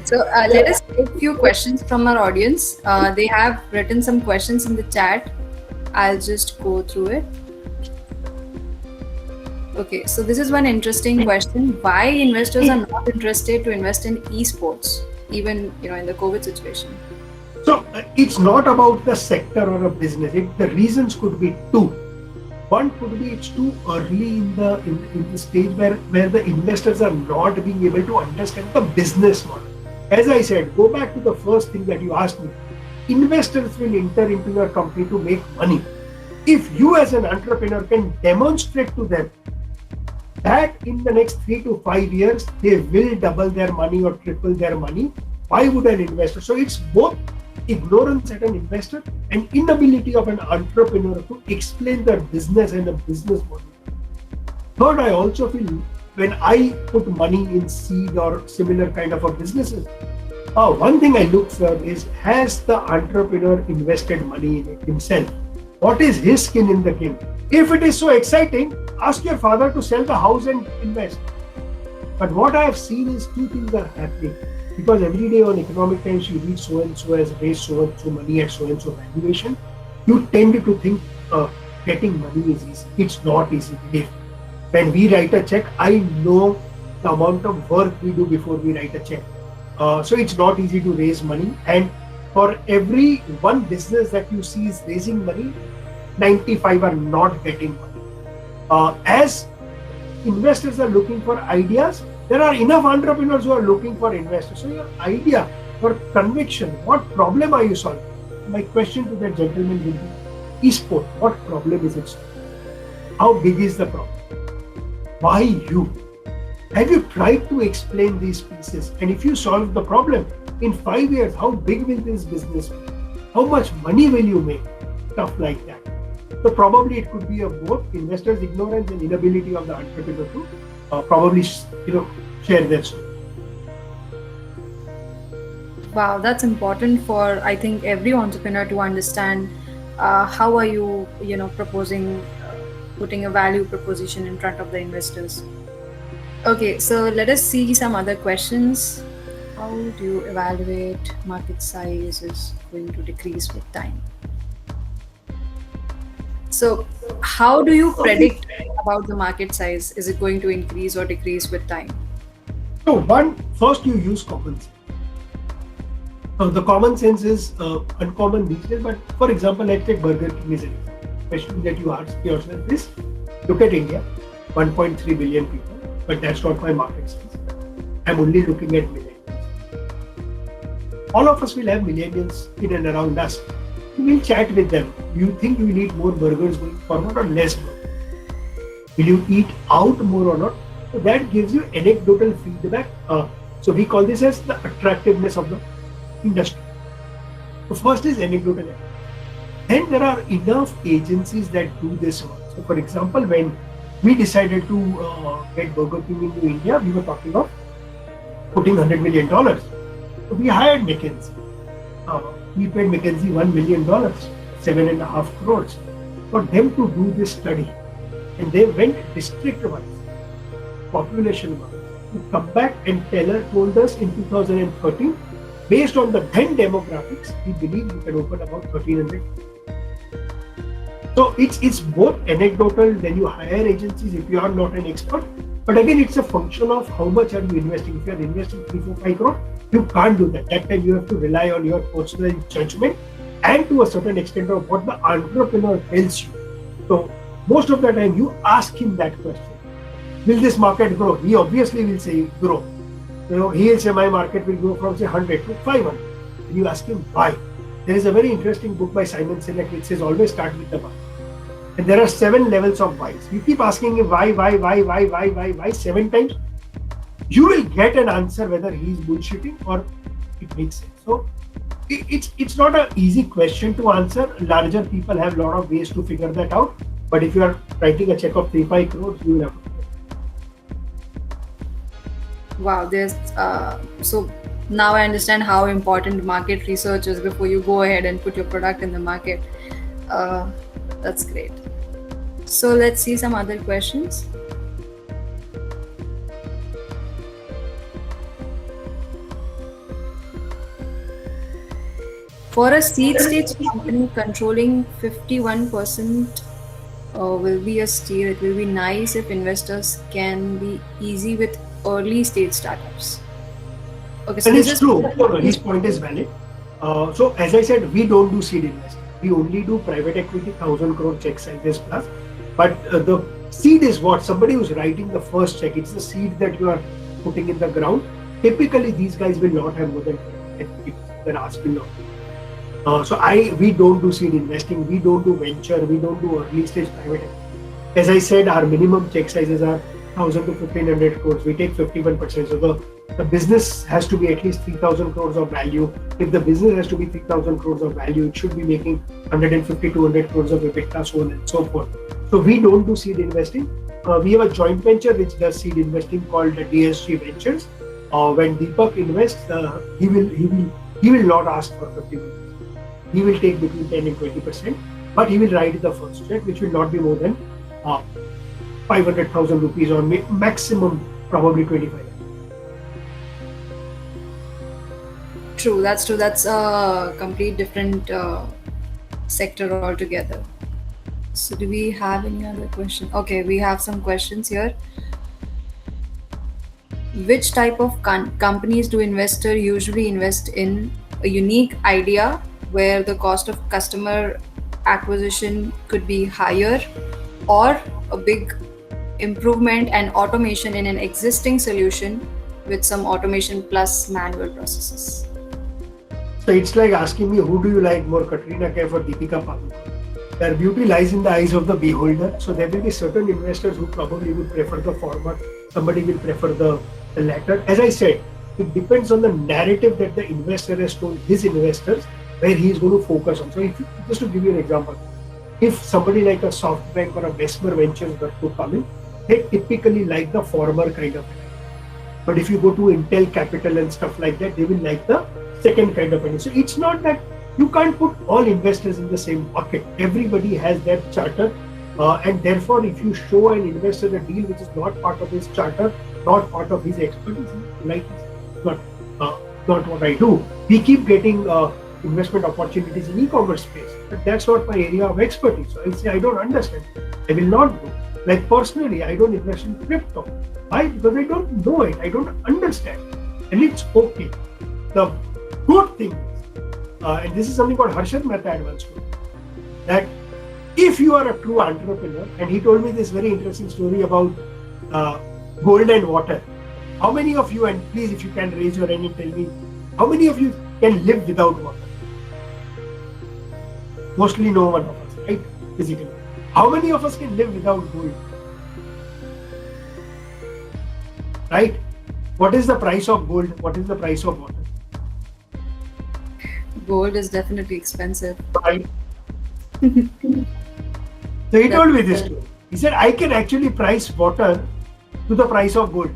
So let us take a few questions from our audience. They have written some questions in the chat. I'll just go through it. Okay, so this is one interesting question. Why investors are not interested to invest in esports, even in the COVID situation? So it's not about the sector or a business. The reasons could be two. One could be it's too early in the stage where the investors are not being able to understand the business model. As I said, go back to the first thing that you asked me. Investors will enter into your company to make money. If you as an entrepreneur can demonstrate to them that in the next 3 to 5 years, they will double their money or triple their money, why would an investor? So it's both ignorance at an investor and inability of an entrepreneur to explain their business and the business model. Third, I also feel when I put money in seed or similar kind of a businesses, one thing I look for is, has the entrepreneur invested money in it himself? What is his skin in the game? If it is so exciting, ask your father to sell the house and invest. But what I have seen is two things are happening. Because every day on Economic Times you read so and so has raised so and so money at so and so valuation, you tend to think getting money is easy. It's not easy. When we write a check, I know the amount of work we do before we write a check. So it's not easy to raise money. And for every one business that you see is raising money, 95 are not getting money. As investors are looking for ideas, there are enough entrepreneurs who are looking for investors. So your idea, your conviction, what problem are you solving? My question to that gentleman will be, eSport, what problem is it? How big is the problem? Why you? Have you tried to explain these pieces? And if you solve the problem, in 5 years, how big will this business be? How much money will you make? Stuff like that. So probably it could be a both investors' ignorance and inability of the entrepreneur to probably share their story. Wow, that's important for, I think, every entrepreneur to understand. How are you, proposing, putting a value proposition in front of the investors. Okay, so let us see some other questions. How do you evaluate market size is going to decrease with time? So, how do you predict about the market size? Is it going to increase or decrease with time? So first you use common sense. The common sense is uncommon these days, but for example, let's take Burger King as an example. The question that you ask yourself is, look at India, 1.3 billion people, but that's not my market size. I'm only looking at millennials. All of us will have millennials in and around us. We will chat with them. Do you think you will eat more burgers going forward or less burgers? Will you eat out more or not? So that gives you anecdotal feedback. So we call this as the attractiveness of the industry. So first is anecdotal. Then there are enough agencies that do this work. So for example, when we decided to get Burger King into India, we were talking of putting $100 million. So we hired McKinsey. We paid McKinsey $1 million, 7.5 crores, for them to do this study. And they went district-wise, population-wise, to come back and told us in 2013, based on the then demographics, we believe we can open about 1,300. So it's both anecdotal, then you hire agencies if you are not an expert. But again, it's a function of how much are you investing. If you are investing 3, 4, 5 crore, you can't do that. That time you have to rely on your personal judgment and to a certain extent of what the entrepreneur tells you. So most of the time you ask him that question. Will this market grow? He obviously will say grow. He will say my market will grow from say 100 to 500. And you ask him why. There is a very interesting book by Simon Sinek which says always start with the why. And there are 7 levels of whys. You keep asking him why 7 times. You will get an answer whether he is bullshitting or it makes sense. So it's not an easy question to answer. Larger people have a lot of ways to figure that out. But if you are writing a check of 3-5 crores, you will have to. Wow, there's so now I understand how important market research is before you go ahead and put your product in the market. That's great. So let's see some other questions. For a seed stage company, controlling 51% will be a steal. It will be nice if investors can be easy with early stage startups. Okay, so and it's true. His point is valid. So as I said, we don't do seed investing. We only do private equity 1,000 crore check sizes plus. But the seed is what? Somebody who's writing the first check. It's the seed that you are putting in the ground. Typically, these guys will not have more than 50%. Their ask will not. So we don't do seed investing. We don't do venture. We don't do early stage private equity. As I said, our minimum check sizes are 1,000 to 1,500 crores. We take 51%. So the business has to be at least 3,000 crores of value. If the business has to be 3,000 crores of value, it should be making 150, 200 crores of EBITDA, so on and so forth. So we don't do seed investing. We have a joint venture which does seed investing called DSG Ventures. When Deepak invests, he will not ask for 50%. He will take between 10 and 20%. but he will write the first check, which will not be more than 500,000 rupees or maximum probably 25. True, that's true. That's a complete different sector altogether. So, do we have any other question? Okay, we have some questions here. Which type of companies do investor usually invest in? A unique idea where the cost of customer acquisition could be higher, or a big improvement and automation in an existing solution with some automation plus manual processes. So it's like asking me, who do you like more, Katrina Kaif or Deepika Padukone? Their beauty lies in the eyes of the beholder. So there will be certain investors who probably would prefer the former. Somebody will prefer the latter. As I said, it depends on the narrative that the investor has told his investors where he is going to focus on. So just to give you an example, if somebody like a SoftBank or a Vesper Ventures were to come in, they typically like the former kind of. But if you go to Intel Capital and stuff like that, they will like the second kind of money. So it's not that you can't put all investors in the same bucket. Everybody has their charter, and therefore, if you show an investor a deal which is not part of his charter, not part of his expertise, like not what I do. We keep getting investment opportunities in e-commerce space, but that's not my area of expertise. So I say I don't understand. I will not do. Like personally, I don't invest in crypto. Why? Because I don't know it. I don't understand, and it's okay. The good thing is, and this is something called Harshad Mehta had once told, that if you are a true entrepreneur, and he told me this very interesting story about gold and water. How many of you, and please if you can raise your hand and tell me, how many of you can live without water? Mostly no one of us, right? Physically. How many of us can live without gold? Right? What is the price of gold? What is the price of water? Gold is definitely expensive. Right. So he told me this too. He said, I can actually price water to the price of gold.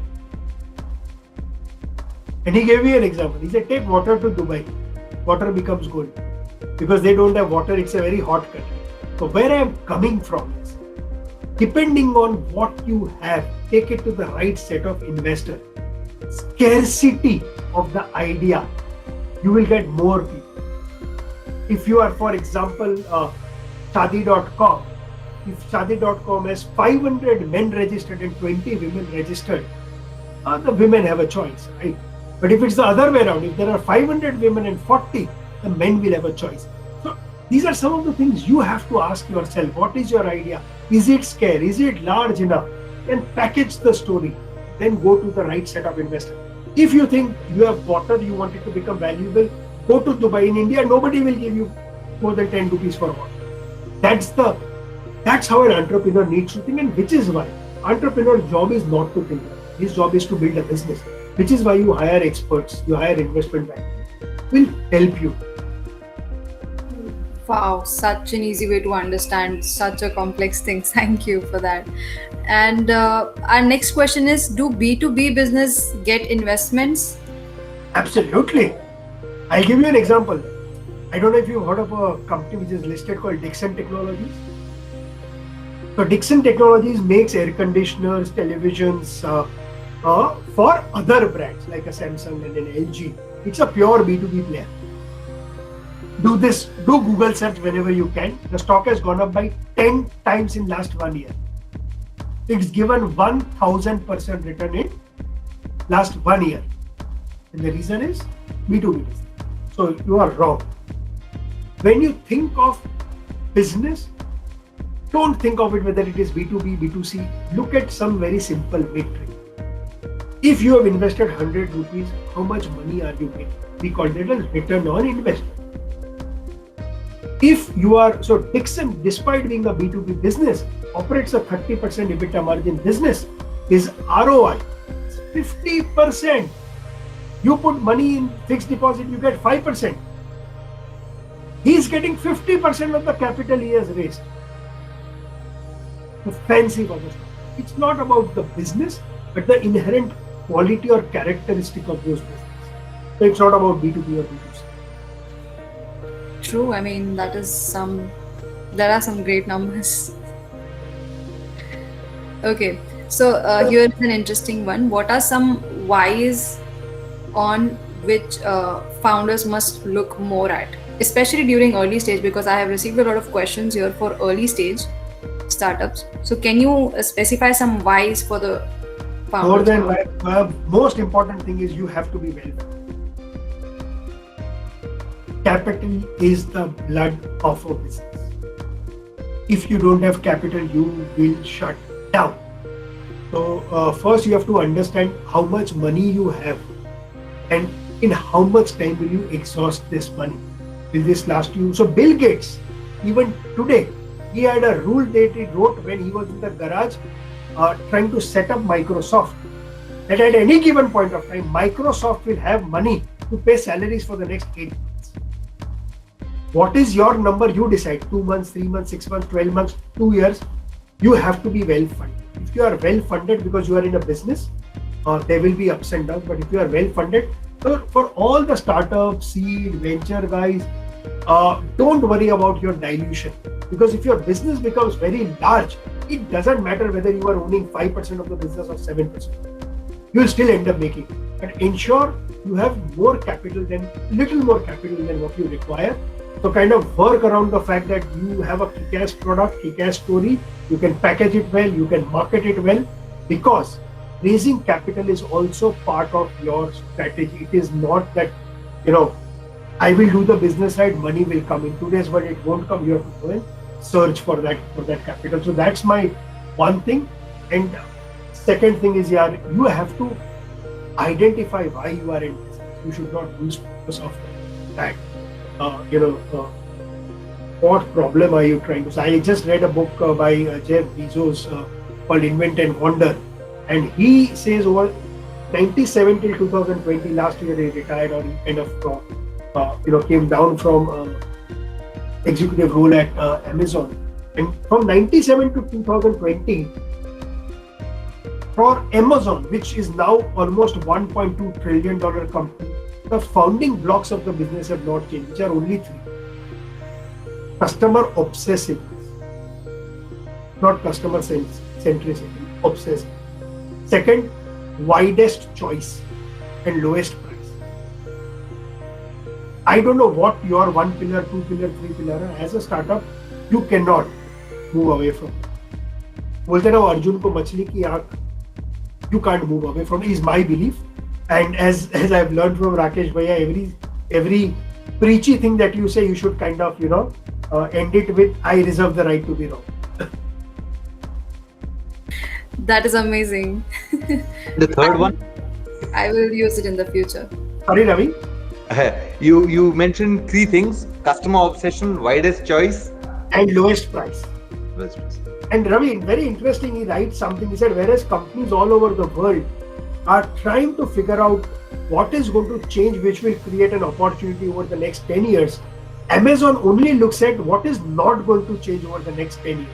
And he gave me an example. He said, take water to Dubai. Water becomes gold. Because they don't have water, it's a very hot country. So where I am coming from is, depending on what you have, take it to the right set of investor. Scarcity of the idea, you will get more people. If you are, for example, Shaadi.com, if Shaadi.com has 500 men registered and 20 women registered, the women have a choice, right? But if it's the other way around, if there are 500 women and 40, the men will have a choice. So these are some of the things you have to ask yourself. What is your idea? Is it scarce? Is it large enough? And package the story. Then go to the right set of investors. If you think you have water, you want it to become valuable, go to Dubai. In India, nobody will give you more than 10 rupees for water. That's how an entrepreneur needs to think, and which is why entrepreneur's job is not to think. His job is to build a business. Which is why you hire experts, you hire investment bankers. Will help you. Wow, such an easy way to understand such a complex thing. Thank you for that. And our next question is, do B2B business get investments? Absolutely. I'll give you an example. I don't know if you've heard of a company which is listed called Dixon Technologies. So Dixon Technologies makes air conditioners, televisions for other brands like a Samsung and an LG. It's a pure B2B player. Do Google search whenever you can. The stock has gone up by 10 times in last 1 year. It's given 1000% return in last 1 year. And the reason is B2B business. So you are wrong. When you think of business, don't think of it whether it is B2B, B2C. Look at some very simple metric. If you have invested 100 rupees, how much money are you making? We call that as return on investment. If you are, so Dixon, despite being a B2B business, operates a 30% EBITDA margin business. His ROI is 50%. You put money in fixed deposit, you get 5%. He's getting 50% of the capital he has raised. The fancy for this. It's not about the business, but the inherent quality or characteristic of those businesses. So it's not about B2B or B2C. True. I mean, that is some There are some great numbers. Okay, so here is an interesting one. What are some whys on which founders must look more at, especially during early stage? Because I have received a lot of questions here for early stage startups. So can you specify some whys for the More founders? than most important thing is you have to be well. Capital is the blood of a business. If you don't have capital, you will shut down. So first you have to understand how much money you have and in how much time will you exhaust this money. Will this last you? So Bill Gates, even today, he had a rule that he wrote when he was in the garage trying to set up Microsoft, that at any given point of time, Microsoft will have money to pay salaries for the next 8 months. What is your number? You decide. 2 months, 3 months, 6 months, 12 months, 2 years. You have to be well funded. If you are well funded because you are in a business, there will be ups and downs. But if you are well funded, for all the startup, seed, venture guys, don't worry about your dilution. Because if your business becomes very large, it doesn't matter whether you are owning 5% of the business or 7%. You will still end up making. But ensure you have more capital than what you require. So kind of work around the fact that you have a kick-ass product, kick-ass story, you can package it well, you can market it well, because raising capital is also part of your strategy. It is not that, I will do the business right, money will come in today's world, it won't come. You have to go and search for that capital. So that's my one thing. And second thing is, you have to identify why you are in business. You should not lose focus of that. What problem are you trying to solve? I just read a book by Jeff Bezos called Invent and Wander, and he says over 97 till 2020, last year he retired, or he kind of came down from executive role at Amazon, and from 97 to 2020 for Amazon, which is now almost $1.2 trillion company, the founding blocks of the business have not changed, which are only three. Customer obsessiveness, not customer centricity, obsessive. Second, widest choice and lowest price. I don't know what your 1 pillar, 2 pillar, 3 pillar are. As a startup, you cannot move away from it. बोलते ना अर्जुन को मछली की आंख, you can't move away from it, is my belief. And as I've learned from Rakesh Bhaiya, every preachy thing that you say, you should kind of end it with, I reserve the right to be wrong. That is amazing. The third one, I will use it in the future. Sorry, Ravi. you mentioned three things: customer obsession, widest choice, And lowest price. lowest price. And Ravi, very interesting, he writes something. He said, whereas companies all over the world are trying to figure out what is going to change, which will create an opportunity over the next 10 years, Amazon only looks at what is not going to change over the next 10 years.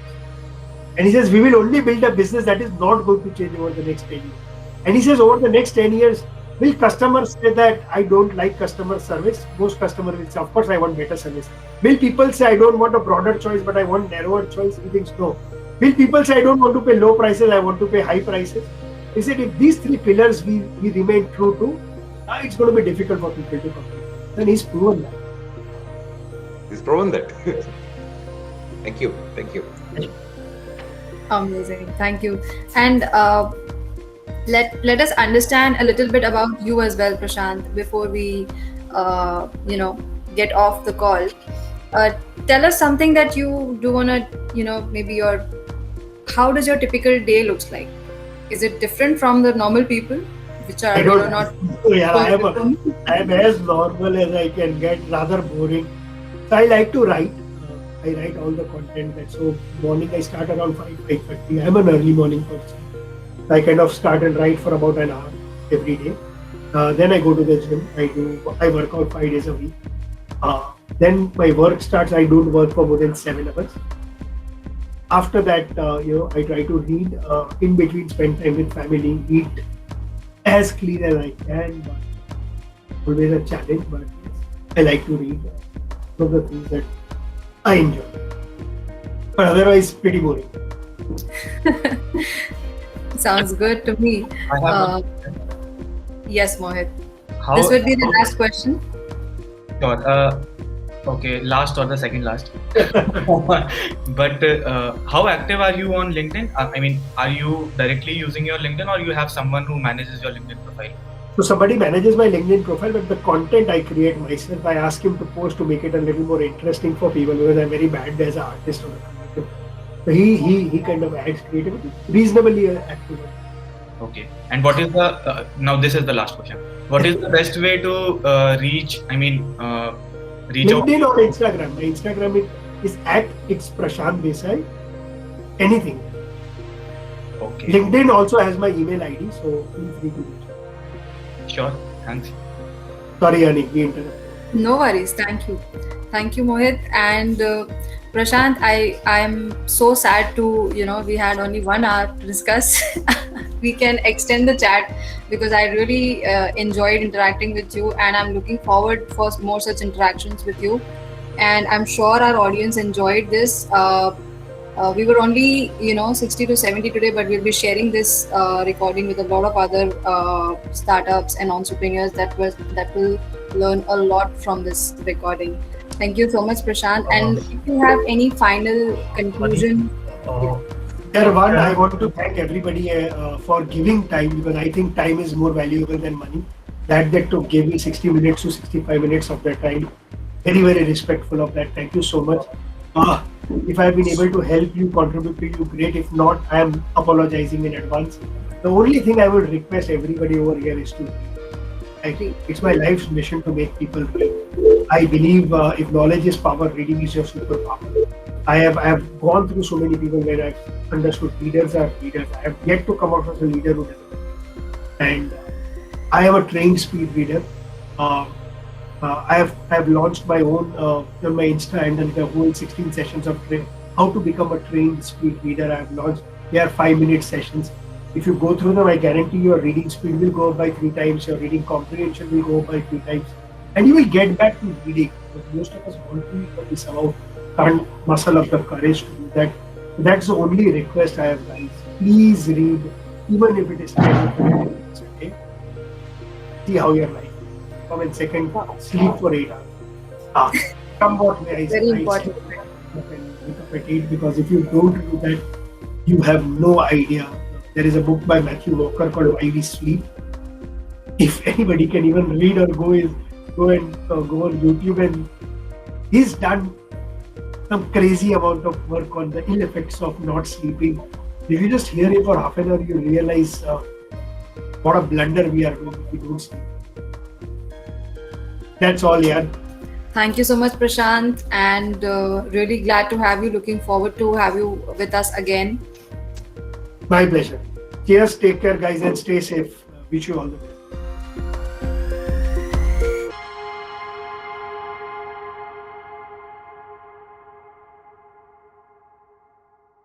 And he says, we will only build a business that is not going to change over the next 10 years. And he says, over the next 10 years, will customers say that I don't like customer service? Most customers will say, of course, I want better service. Will people say, I don't want a broader choice, but I want narrower choice? He thinks, no. Will people say, I don't want to pay low prices, I want to pay high prices? He said, if these three pillars we remain true to, it's going to be difficult for people to compete. Then he's proven that. He's proven that. Thank you. Amazing. Thank you. And let us understand a little bit about you as well, Prashant, before we get off the call. Tell us something that you do on a maybe how does your typical day looks like? Is it different from the normal people, which are I don't not? Yeah, I am as normal as I can get, rather boring. So I like to write. I write all the content. So morning I start around 5:30. I'm an early morning person. I kind of start and write for about an hour every day. Then I go to the gym. I work out 5 days a week. Then my work starts. I don't work for more than 7 hours. After that, I try to read. In between, spend time with family. Eat as clean as I can. But always a challenge. But yes, I like to read. One of the things that I enjoy. but otherwise pretty boring. Sounds good to me. I have Yes, Mohit. how This would be the last question. sure. Okay, last or the second last. But how active are you on LinkedIn? I mean, are you directly using your LinkedIn, or you have someone who manages your LinkedIn profile? So somebody manages my LinkedIn profile, but the content I create myself, I ask him to post to make it a little more interesting for people because I'm very bad as an artist. So he kind of adds creativity, reasonably active. Okay. And what is the now? This is the last question. What is the best way to reach? I mean, reach out. LinkedIn or Instagram? My Instagram is @it's Prashant Desai. Anything. Okay. LinkedIn also has my email ID, so feel free to reach out. Sure. Thanks. Sorry, Ani, we interrupted. No worries. Thank you, Mohit. And Prashant, I am so sad to we had only 1 hour to discuss. We can extend the chat because I really enjoyed interacting with you, and I'm looking forward for more such interactions with you. And I'm sure our audience enjoyed this. We were only 60 to 70 today, but we'll be sharing this recording with a lot of other startups and entrepreneurs that will learn a lot from this recording. Thank you so much, Prashant. And if you have any final conclusion. One, I want to thank everybody for giving time, because I think time is more valuable than money. That gave me 60 minutes to 65 minutes of their time. Very, very respectful of that. Thank you so much. If I've been able to help you, contribute to you, great. If not, I am apologizing in advance. The only thing I would request everybody over here is to, it's my life's mission to make people read. I believe if knowledge is power, reading is your superpower. I have gone through so many people where I've understood leaders are leaders. I have yet to come across a leader who doesn't. And I am a trained speed reader. I have launched my own on my Insta and then the whole 16 sessions of how to become a trained speed reader. I have launched. They are 5-minute sessions. If you go through them, I guarantee your reading speed will go up by 3 times. Your reading comprehension will go up by 3 times, and you will get back to reading. But most of us want to read, but we somehow can't muscle up the courage to do that. That's the only request I have, guys. Please read, even if it is 10 to 15 minutes a day. See how your life is. Comment second, sleep for 8 hours. Come what may, Very important. Wake up at 8, because if you don't do that, you have no idea. There is a book by Matthew Walker called Why We Sleep. If anybody can even read or go on YouTube, and he's done some crazy amount of work on the ill effects of not sleeping. If you just hear it for half an hour, you realize what a blunder we are doing if we don't sleep. That's all, yeah. Thank you so much, Prashant, and really glad to have you. Looking forward to have you with us again. My pleasure. Cheers, take care, guys, and stay safe. Wish you all the best.